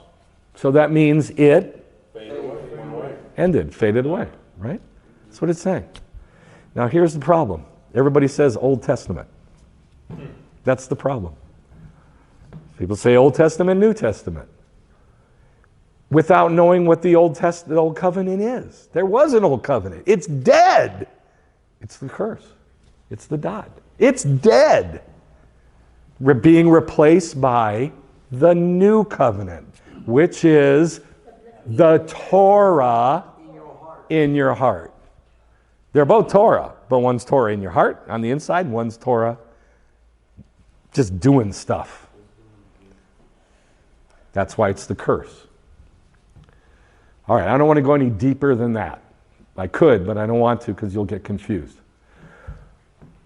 So that means it Faded away, went away. ended, faded away, right? That's what it's saying. Now here's the problem. Everybody says Old Testament. That's the problem. People say Old Testament, New Testament, without knowing what the Old Covenant is. There was an Old Covenant. It's dead. It's the curse. It's the dot. It's dead. Being replaced by the New Covenant, which is the Torah in your heart. They're both Torah, but one's Torah in your heart on the inside, one's Torah just doing stuff. That's why it's the curse. All right, I don't want to go any deeper than that. I could, but I don't want to because you'll get confused.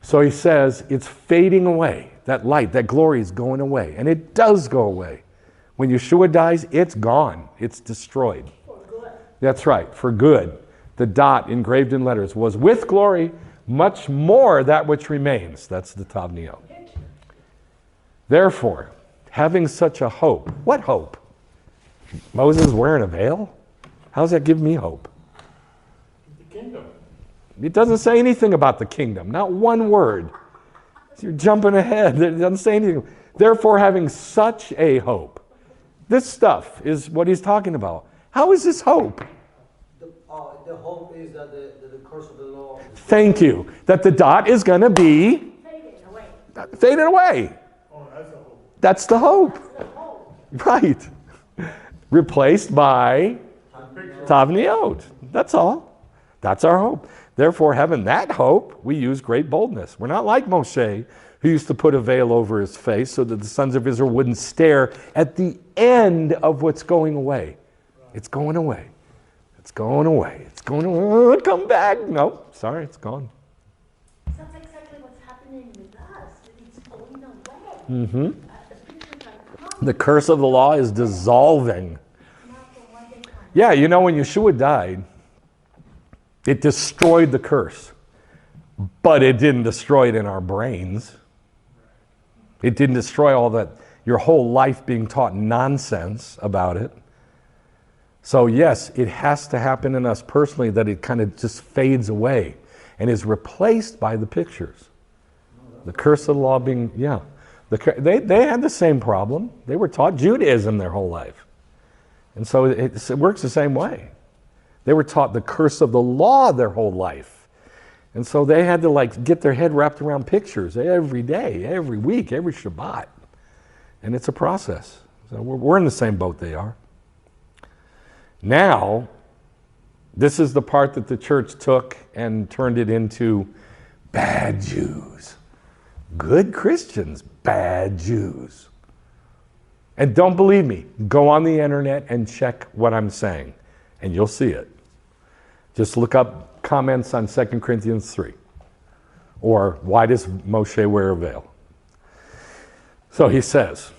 So he says it's fading away. That light, that glory is going away. And it does go away. When Yeshua dies, it's gone. It's destroyed. For good. That's right, for good. The dot engraved in letters was with glory, much more that which remains. That's the Tavniot. Therefore, having such a hope. What hope? Moses wearing a veil? How does that give me hope? The kingdom. It doesn't say anything about the kingdom. Not one word. You're jumping ahead. It doesn't say anything. Therefore, having such a hope. This stuff is what he's talking about. How is this hope? The hope is that the curse of the law. Thank you. That the dot is going to be Faded away. faded away. Oh, that's the hope. That's the hope. The hope. Right. Replaced by Tavniot. That's all. That's our hope. Therefore, having that hope, we use great boldness. We're not like Moshe, who used to put a veil over his face so that the sons of Israel wouldn't stare at the end of what's going away. It's going away. It's going away. It's going away. Oh, come back. No, sorry, it's gone. That's exactly what's happening with us. It's going away. Mm-hmm. The pictures are coming. The curse of the law is dissolving. Not the one they come. Yeah, you know, when Yeshua died, it destroyed the curse. But it didn't destroy it in our brains. It didn't destroy all that, your whole life being taught nonsense about it. So yes, it has to happen in us personally that it kind of just fades away and is replaced by the pictures. The curse of the law being, yeah. They had the same problem. They were taught Judaism their whole life. And so it works the same way. They were taught the curse of the law their whole life. And so they had to get their head wrapped around pictures every day, every week, every Shabbat. And it's a process. So we're in the same boat they are. Now, this is the part that the church took and turned it into bad Jews. Good Christians, bad Jews. And don't believe me, go on the internet and check what I'm saying, and you'll see it. Just look up comments on 2 Corinthians 3. Or, why does Moshe wear a veil? So he says,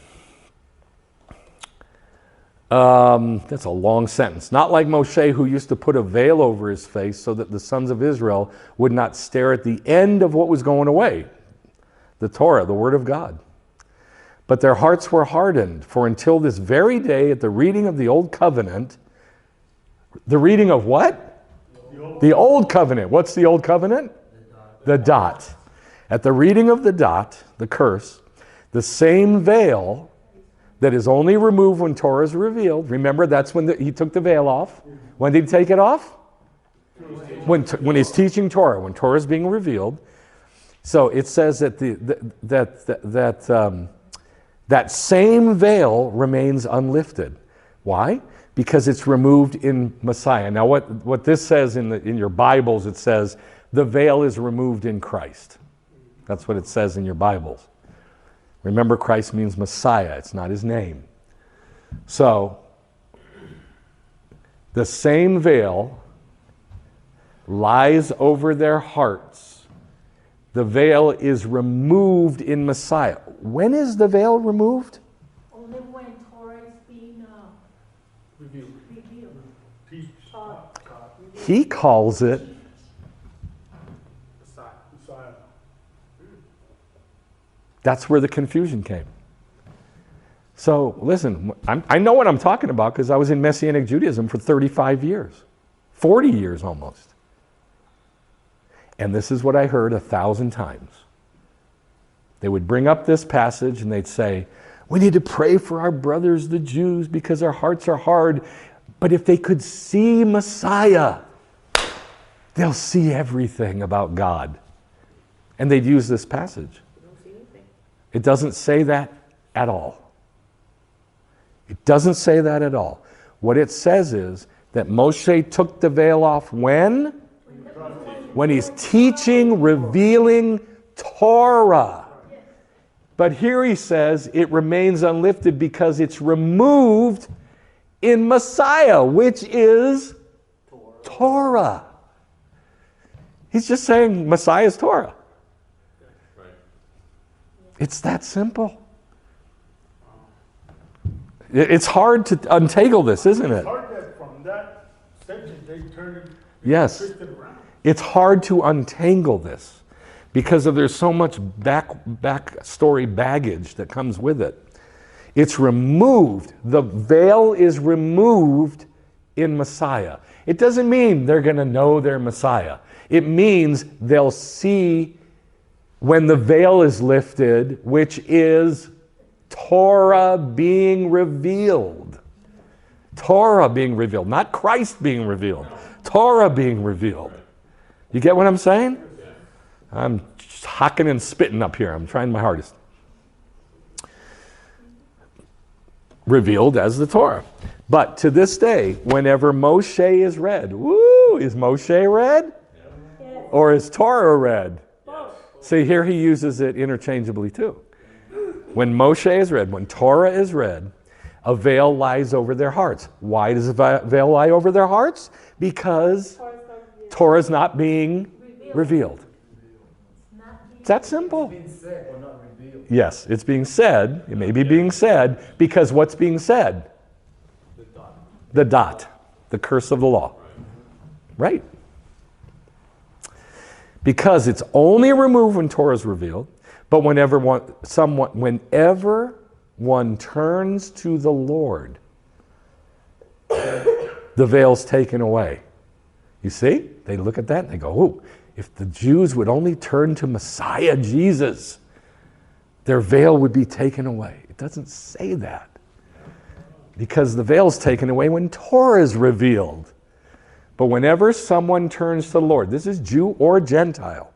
that's a long sentence. Not like Moshe, who used to put a veil over his face so that the sons of Israel would not stare at the end of what was going away, the Torah, the Word of God. But their hearts were hardened, for until this very day, at the reading of the Old Covenant, the reading of what? The Old Covenant. What's the Old Covenant? The dot. At the reading of the dot, the curse, the same veil that is only removed when Torah is revealed. Remember, that's when he took the veil off. When did he take it off? When he's teaching Torah, when Torah is being revealed. So it says that that same veil remains unlifted. Why? Because it's removed in Messiah. Now, what this says in your Bibles, it says the veil is removed in Christ. That's what it says in your Bibles. Remember, Christ means Messiah. It's not his name. So, the same veil lies over their hearts. The veil is removed in Messiah. When is the veil removed? Only when Torah is being revealed. Peace. He calls it Messiah. That's where the confusion came. So, listen, I know what I'm talking about because I was in Messianic Judaism for 35 years, 40 years almost. And this is what I heard 1,000 times. They would bring up this passage and they'd say, we need to pray for our brothers, the Jews, because their hearts are hard. But if they could see Messiah, they'll see everything about God. And they'd use this passage. It doesn't say that at all. It doesn't say that at all. What it says is that Moshe took the veil off when? When he's teaching, revealing Torah. But here he says it remains unlifted because it's removed in Messiah, which is Torah. He's just saying Messiah is Torah. Right. It's that simple. It's hard to untangle this, isn't it? It's hard that from that section they turn it, Yes. twist it around. It's hard to untangle this because there's so much backstory baggage that comes with it. It's removed. The veil is removed in Messiah. It doesn't mean they're going to know their Messiah. It means they'll see when the veil is lifted, which is Torah being revealed. Torah being revealed, not Christ being revealed. Torah being revealed. You get what I'm saying? I'm just hocking and spitting up here. I'm trying my hardest. Revealed as the Torah. But to this day, whenever Moshe is read, woo, is Moshe read? Yes. Or is Torah read? See, here he uses it interchangeably too. When Moshe is read, when Torah is read, a veil lies over their hearts. Why does a veil lie over their hearts? Because Torah is not being revealed. It's that simple. Being said or not revealed. Yes, it's being said. It may be being said because what's being said? The dot. The curse of the law. Right. Because it's only removed when Torah is revealed, but whenever one turns to the Lord, the veil's taken away. You see? They look at that and they go, oh, if the Jews would only turn to Messiah Jesus, their veil would be taken away. It doesn't say that. Because the veil's taken away when Torah is revealed. But whenever someone turns to the Lord, this is Jew or Gentile,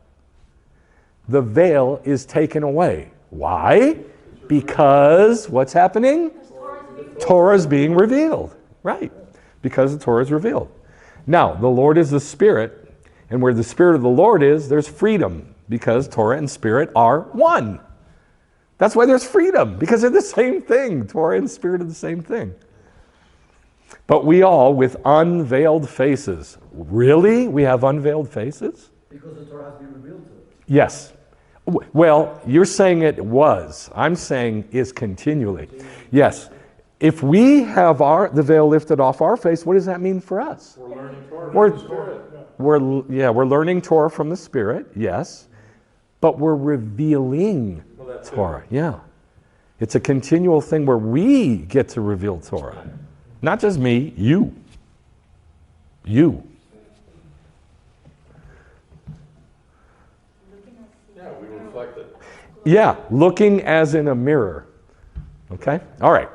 the veil is taken away. Why? Because what's happening? Torah is being revealed. Right. Because the Torah is revealed. Now, the Lord is the Spirit, and where the Spirit of the Lord is, there's freedom, because Torah and Spirit are one. That's why there's freedom, because they're the same thing. Torah and Spirit are the same thing. But we all, with unveiled faces. Really? We have unveiled faces? Because the Torah has been revealed to us. Yes. Well, you're saying it was. I'm saying is continually. Yes. If we have the veil lifted off our face, what does that mean for us? We're learning Torah We're- from the Spirit. We're learning Torah from the Spirit, yes. But we're revealing Well, that's Torah. Yeah. It's a continual thing where we get to reveal Torah. Not just me, you. You. Yeah, we reflect it. Yeah, looking as in a mirror. Okay? All right.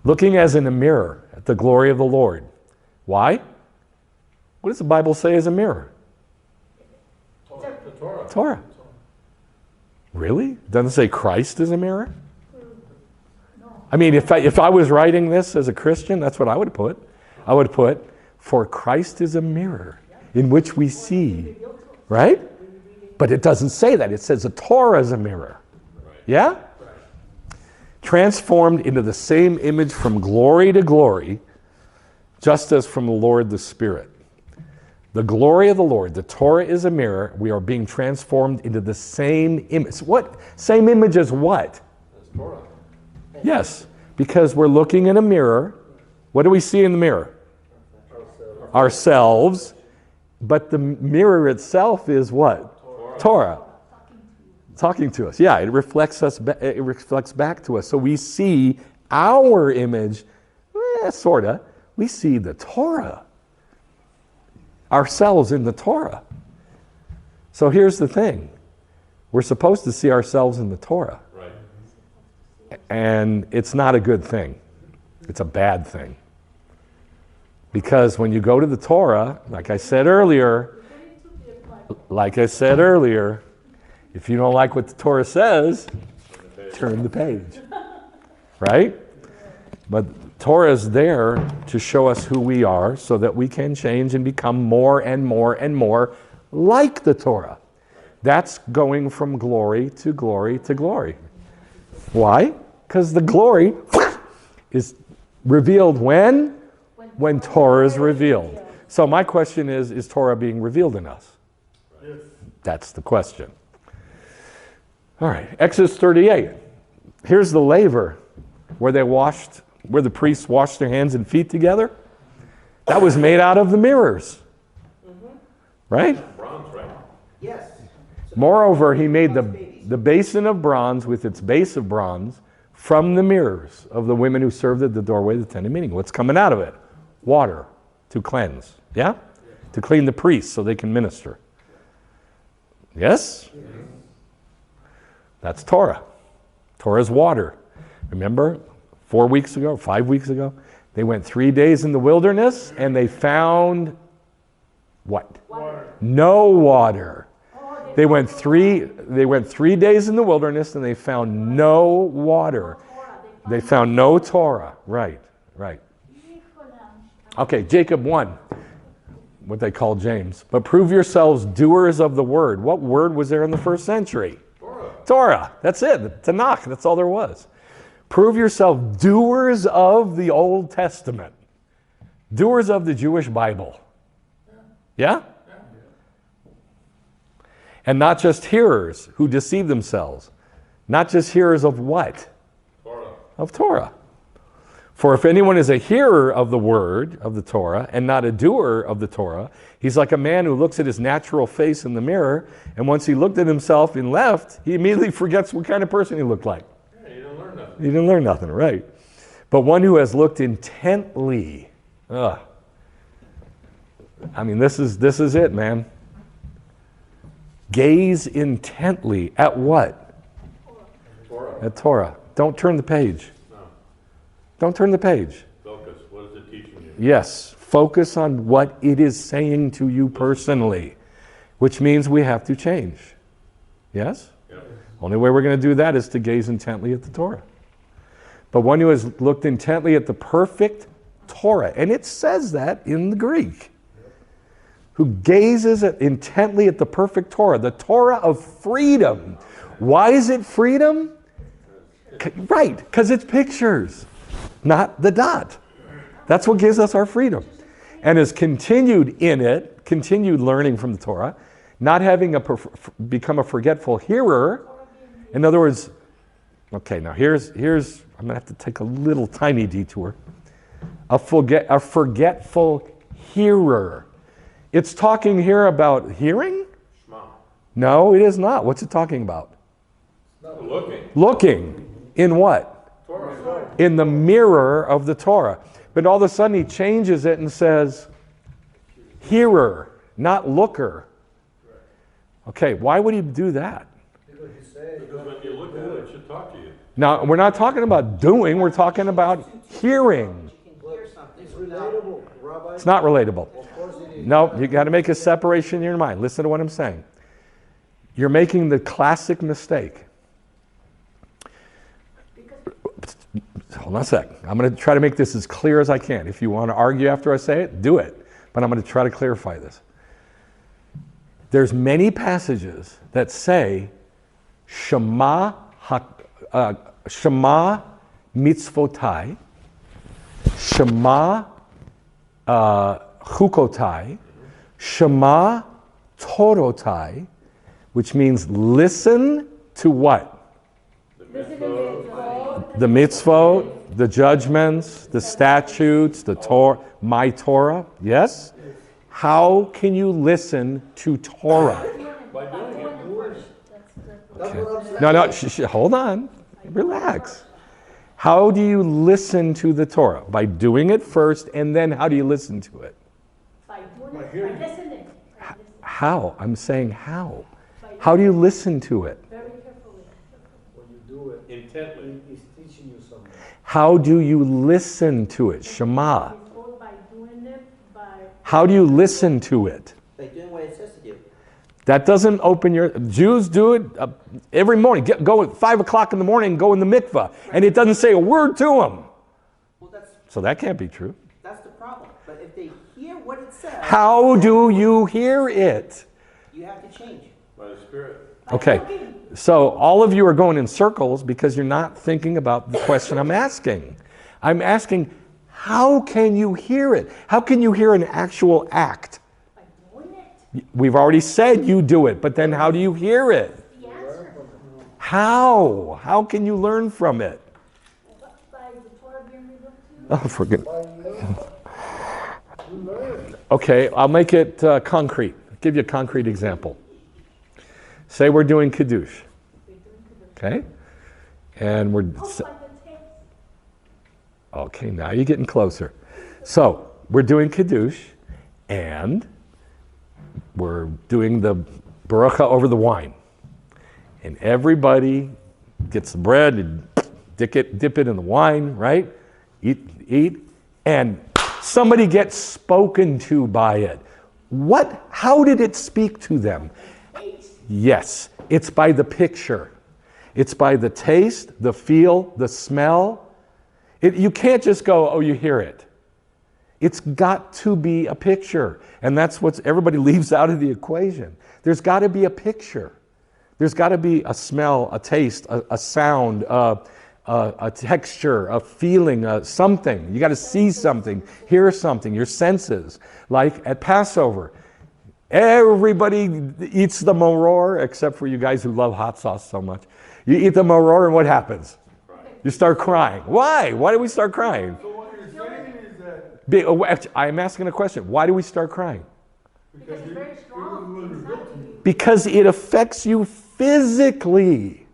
Looking as in a mirror at the glory of the Lord. Why? What does the Bible say is a mirror? The Torah. Torah. Really? Doesn't it say Christ is a mirror? I mean, if I was writing this as a Christian, that's what I would put. I would put, for Christ is a mirror in which we see. Right? But it doesn't say that. It says the Torah is a mirror. Yeah? Transformed into the same image from glory to glory, just as from the Lord the Spirit. The glory of the Lord, the Torah is a mirror. We are being transformed into the same image. What? Same image as what? That's Torah. Yes, because we're looking in a mirror. What do we see in the mirror? Ourselves. But the mirror itself is what? Torah. Talking to us. Yeah, it reflects us. It reflects back to us. So we see our image, sorta. We see the Torah. Ourselves in the Torah. So here's the thing. We're supposed to see ourselves in the Torah. Right. And it's not a good thing. It's a bad thing. Because when you go to the Torah, like I said earlier, if you don't like what the Torah says, turn the page. Right? But Torah is there to show us who we are so that we can change and become more and more and more like the Torah. That's going from glory to glory to glory. Why? Because the glory is revealed when? When Torah is revealed. So my question is Torah being revealed in us? Yes. That's the question. All right, Exodus 38. Here's the laver where the priests washed their hands and feet together. That was made out of the mirrors. Right? Bronze, right? Yes. Moreover, he made the basin of bronze with its base of bronze from the mirrors of the women who served at the doorway of the tent of meeting. What's coming out of it? Water to cleanse. Yeah? To clean the priests so they can minister. Yes? That's Torah. Torah is water. Remember, 4 weeks ago, 5 weeks ago, they went 3 days in the wilderness and they found what? Water. No water. They went 3 days in the wilderness and they found no water. They found no Torah. Right. Okay, Jacob 1, what they call James. But prove yourselves doers of the word. What word was there in the first century? Torah. That's it. Tanakh. That's all there was. Prove yourself doers of the Old Testament. Doers of the Jewish Bible. Yeah? And not just hearers who deceive themselves. Not just hearers of what? Torah. Of Torah. For if anyone is a hearer of the word of the Torah and not a doer of the Torah, he's like a man who looks at his natural face in the mirror, and once he looked at himself and left, he immediately forgets what kind of person he looked like. Yeah, you didn't learn nothing. He didn't learn nothing, right? But one who has looked intently. I mean, this is it, man. Gaze intently at what? Torah. At Torah. Don't turn the page. No. Don't turn the page. Focus. What is it teaching you? Yes, focus on what it is saying to you personally, which means we have to change. Yes? Yep. Only way we're going to do that is to gaze intently at the Torah. But one who has looked intently at the perfect Torah, and it says that in the Greek, who gazes intently at the perfect Torah, the Torah of freedom. Why is it freedom? Right, because it's pictures, not the dot. That's what gives us our freedom. And has continued in it, continued learning from the Torah, not having become a forgetful hearer. In other words, okay, now here's I'm going to have to take a little tiny detour. A forgetful hearer. It's talking here about hearing? Shema. No, it is not. What's it talking about? Looking. Looking. In what? Torah. In the mirror of the Torah. But all of a sudden he changes it and says, hearer, not looker. Okay, why would he do that? Because he said, Because when you look at it, it should talk to you. Now, we're not talking about doing, we're talking about hearing. You can hear something it's without. relatable, Rabbi. It's not relatable. Of course it is. No, you got to make a separation in your mind. Listen to what I'm saying. You're making the classic mistake. Hold on a sec. I'm going to try to make this as clear as I can. If you want to argue after I say it, do it. But I'm going to try to clarify this. There's many passages that say Shema mitzvotai, Shema chukotai, Shema torotai, which means listen to what? The mitzvot, the judgments, the statutes, the Torah, my Torah. Yes? How can you listen to Torah? By doing it. That's what I'm saying. No, hold on. Relax. How do you listen to the Torah? By doing it first, and then how do you listen to it? By listening. How? I'm saying how. How do you listen to it? Very carefully. When you do it, Intently. he's teaching you something. How do you listen to it? Shema. It's both by doing it, by How do you listen to it? By doing what it says to do. That doesn't open your... Jews do it every morning. Go at 5 o'clock in the morning and go in the mikvah. And it doesn't say a word to them. Well, So that can't be true. that's the problem. But if they hear what it says, How do you hear it? you have to change. By the Spirit. Okay, so all of you are going in circles because you're not thinking about the question I'm asking. I'm asking, how can you hear it? How can you hear an actual act? By doing it, We've already said you do it, but then how do you hear it? the answer. How? How can you learn from it? By the Torah being revealed to you. Oh, forget. Okay, I'll make it concrete. I'll give you a concrete example. Say we're doing Kiddush. Okay? And we're... Oh, by the taste. Okay, now you're getting closer. So, we're doing Kiddush, and we're doing the Barucha over the wine. And everybody gets the bread and dip it in the wine, right? Eat, and somebody gets spoken to by it. How did it speak to them? Yes, it's by the picture. It's by the taste, the feel, the smell. You can't just go, oh, you hear it. It's got to be a picture. And that's what everybody leaves out of the equation. There's got to be a picture. There's got to be a smell, a taste, a sound, a texture, a feeling, something. You got to see something, hear something, your senses. Like at Passover, everybody eats the maror, except for you guys who love hot sauce so much. You eat the maror, and what happens? You start crying. Why? Why do we start crying? So what you're saying is that I'm asking a question. Why do we start crying? Because it's very strong inside of you. Because it affects you physically.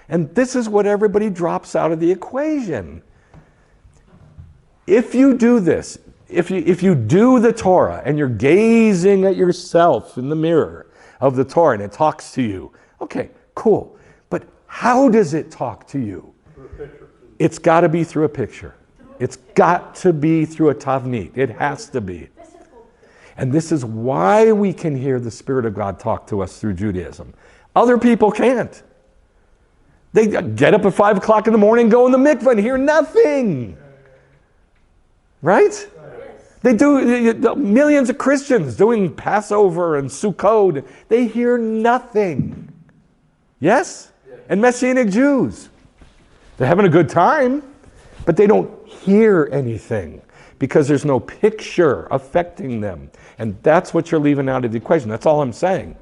And this is what everybody drops out of the equation. If you do this, if you do the Torah and you're gazing at yourself in the mirror of the Torah and it talks to you, okay, cool. But how does it talk to you? It's got to be through a picture. It's got to be through a tavnit. It has to be. And this is why we can hear the Spirit of God talk to us through Judaism. Other people can't. They get up at 5 o'clock in the morning, go in the mikveh and hear nothing. Right? They do, millions of Christians doing Passover and Sukkot, they hear nothing. Yes? And Messianic Jews. They're having a good time, but they don't hear anything because there's no picture affecting them. And that's what you're leaving out of the equation. That's all I'm saying.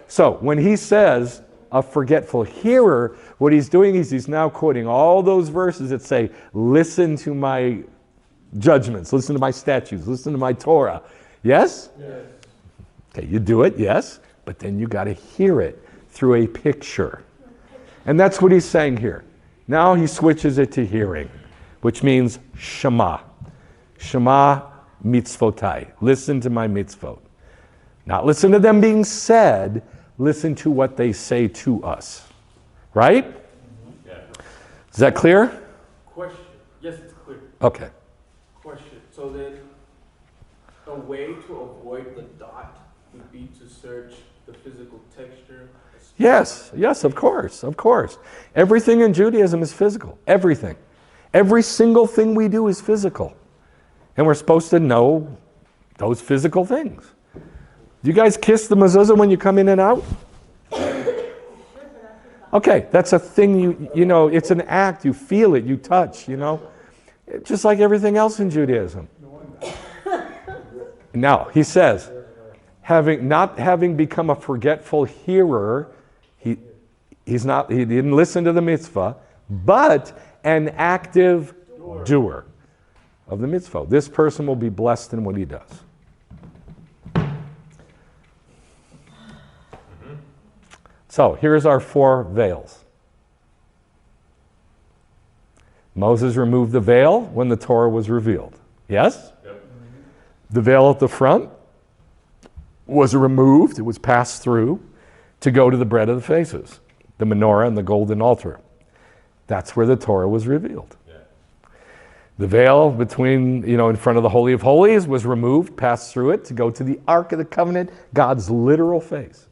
So when he says a forgetful hearer, what he's doing is he's now quoting all those verses that say, listen to my judgments, listen to my statutes, listen to my Torah. Yes? Yes. Okay, you do it, yes, but then you got to hear it through a picture. And that's what he's saying here. Now he switches it to hearing, which means Shema. Shema mitzvotai. Listen to my mitzvot. Not listen to them being said, listen to what they say to us. Right? Yeah. Is that clear? Question. Yes, it's clear. Okay. Question. So then, a way to avoid the dot would be to search the physical texture. Yes, of course. Everything in Judaism is physical. Everything. Every single thing we do is physical. And we're supposed to know those physical things. Do you guys kiss the mezuzah when you come in and out? Okay, that's a thing you know, it's an act, you feel it, you touch, you know. Just like everything else in Judaism. Now, he says, not having become a forgetful hearer, he didn't listen to the mitzvah, but an active doer of the mitzvah. This person will be blessed in what he does. So here's our 4 veils. Moses removed the veil when the Torah was revealed. Yes? Yep. The veil at the front was removed, it was passed through to go to the bread of the faces, the menorah and the golden altar. That's where the Torah was revealed. Yeah. The veil between, in front of the Holy of Holies was removed, passed through it to go to the Ark of the Covenant, God's literal face.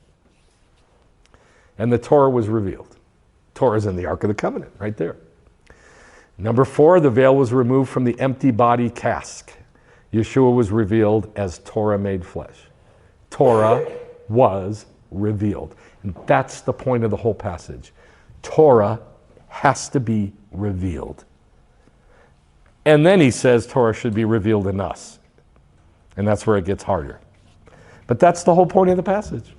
And the Torah was revealed. Torah's in the Ark of the Covenant, right there. Number 4, the veil was removed from the empty body cask. Yeshua was revealed as Torah made flesh. Torah was revealed. And that's the point of the whole passage. Torah has to be revealed. And then he says Torah should be revealed in us. And that's where it gets harder. But that's the whole point of the passage.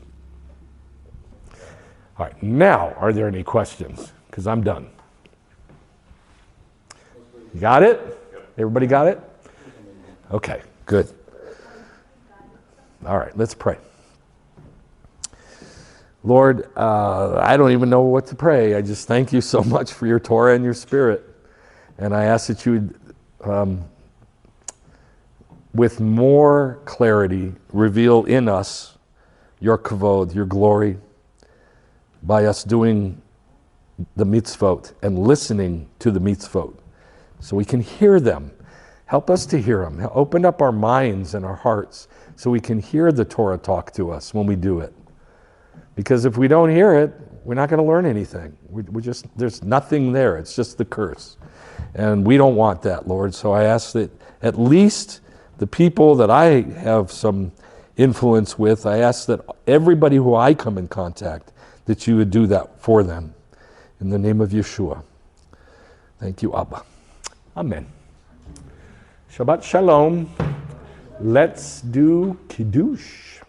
All right, now, are there any questions? Because I'm done. You got it? Everybody got it? Okay, good. All right, let's pray. Lord, I don't even know what to pray. I just thank you so much for your Torah and your Spirit. And I ask that you would, with more clarity, reveal in us your kavod, your glory, by us doing the mitzvot and listening to the mitzvot so we can hear them. Help us to hear them. Open up our minds and our hearts so we can hear the Torah talk to us when we do it. Because if we don't hear it, we're not going to learn anything. There's nothing there. It's just the curse. And we don't want that, Lord. So I ask that at least the people that I have some influence with, I ask that everybody who I come in contact, that you would do that for them. In the name of Yeshua. Thank you, Abba. Amen. Shabbat Shalom. Let's do Kiddush.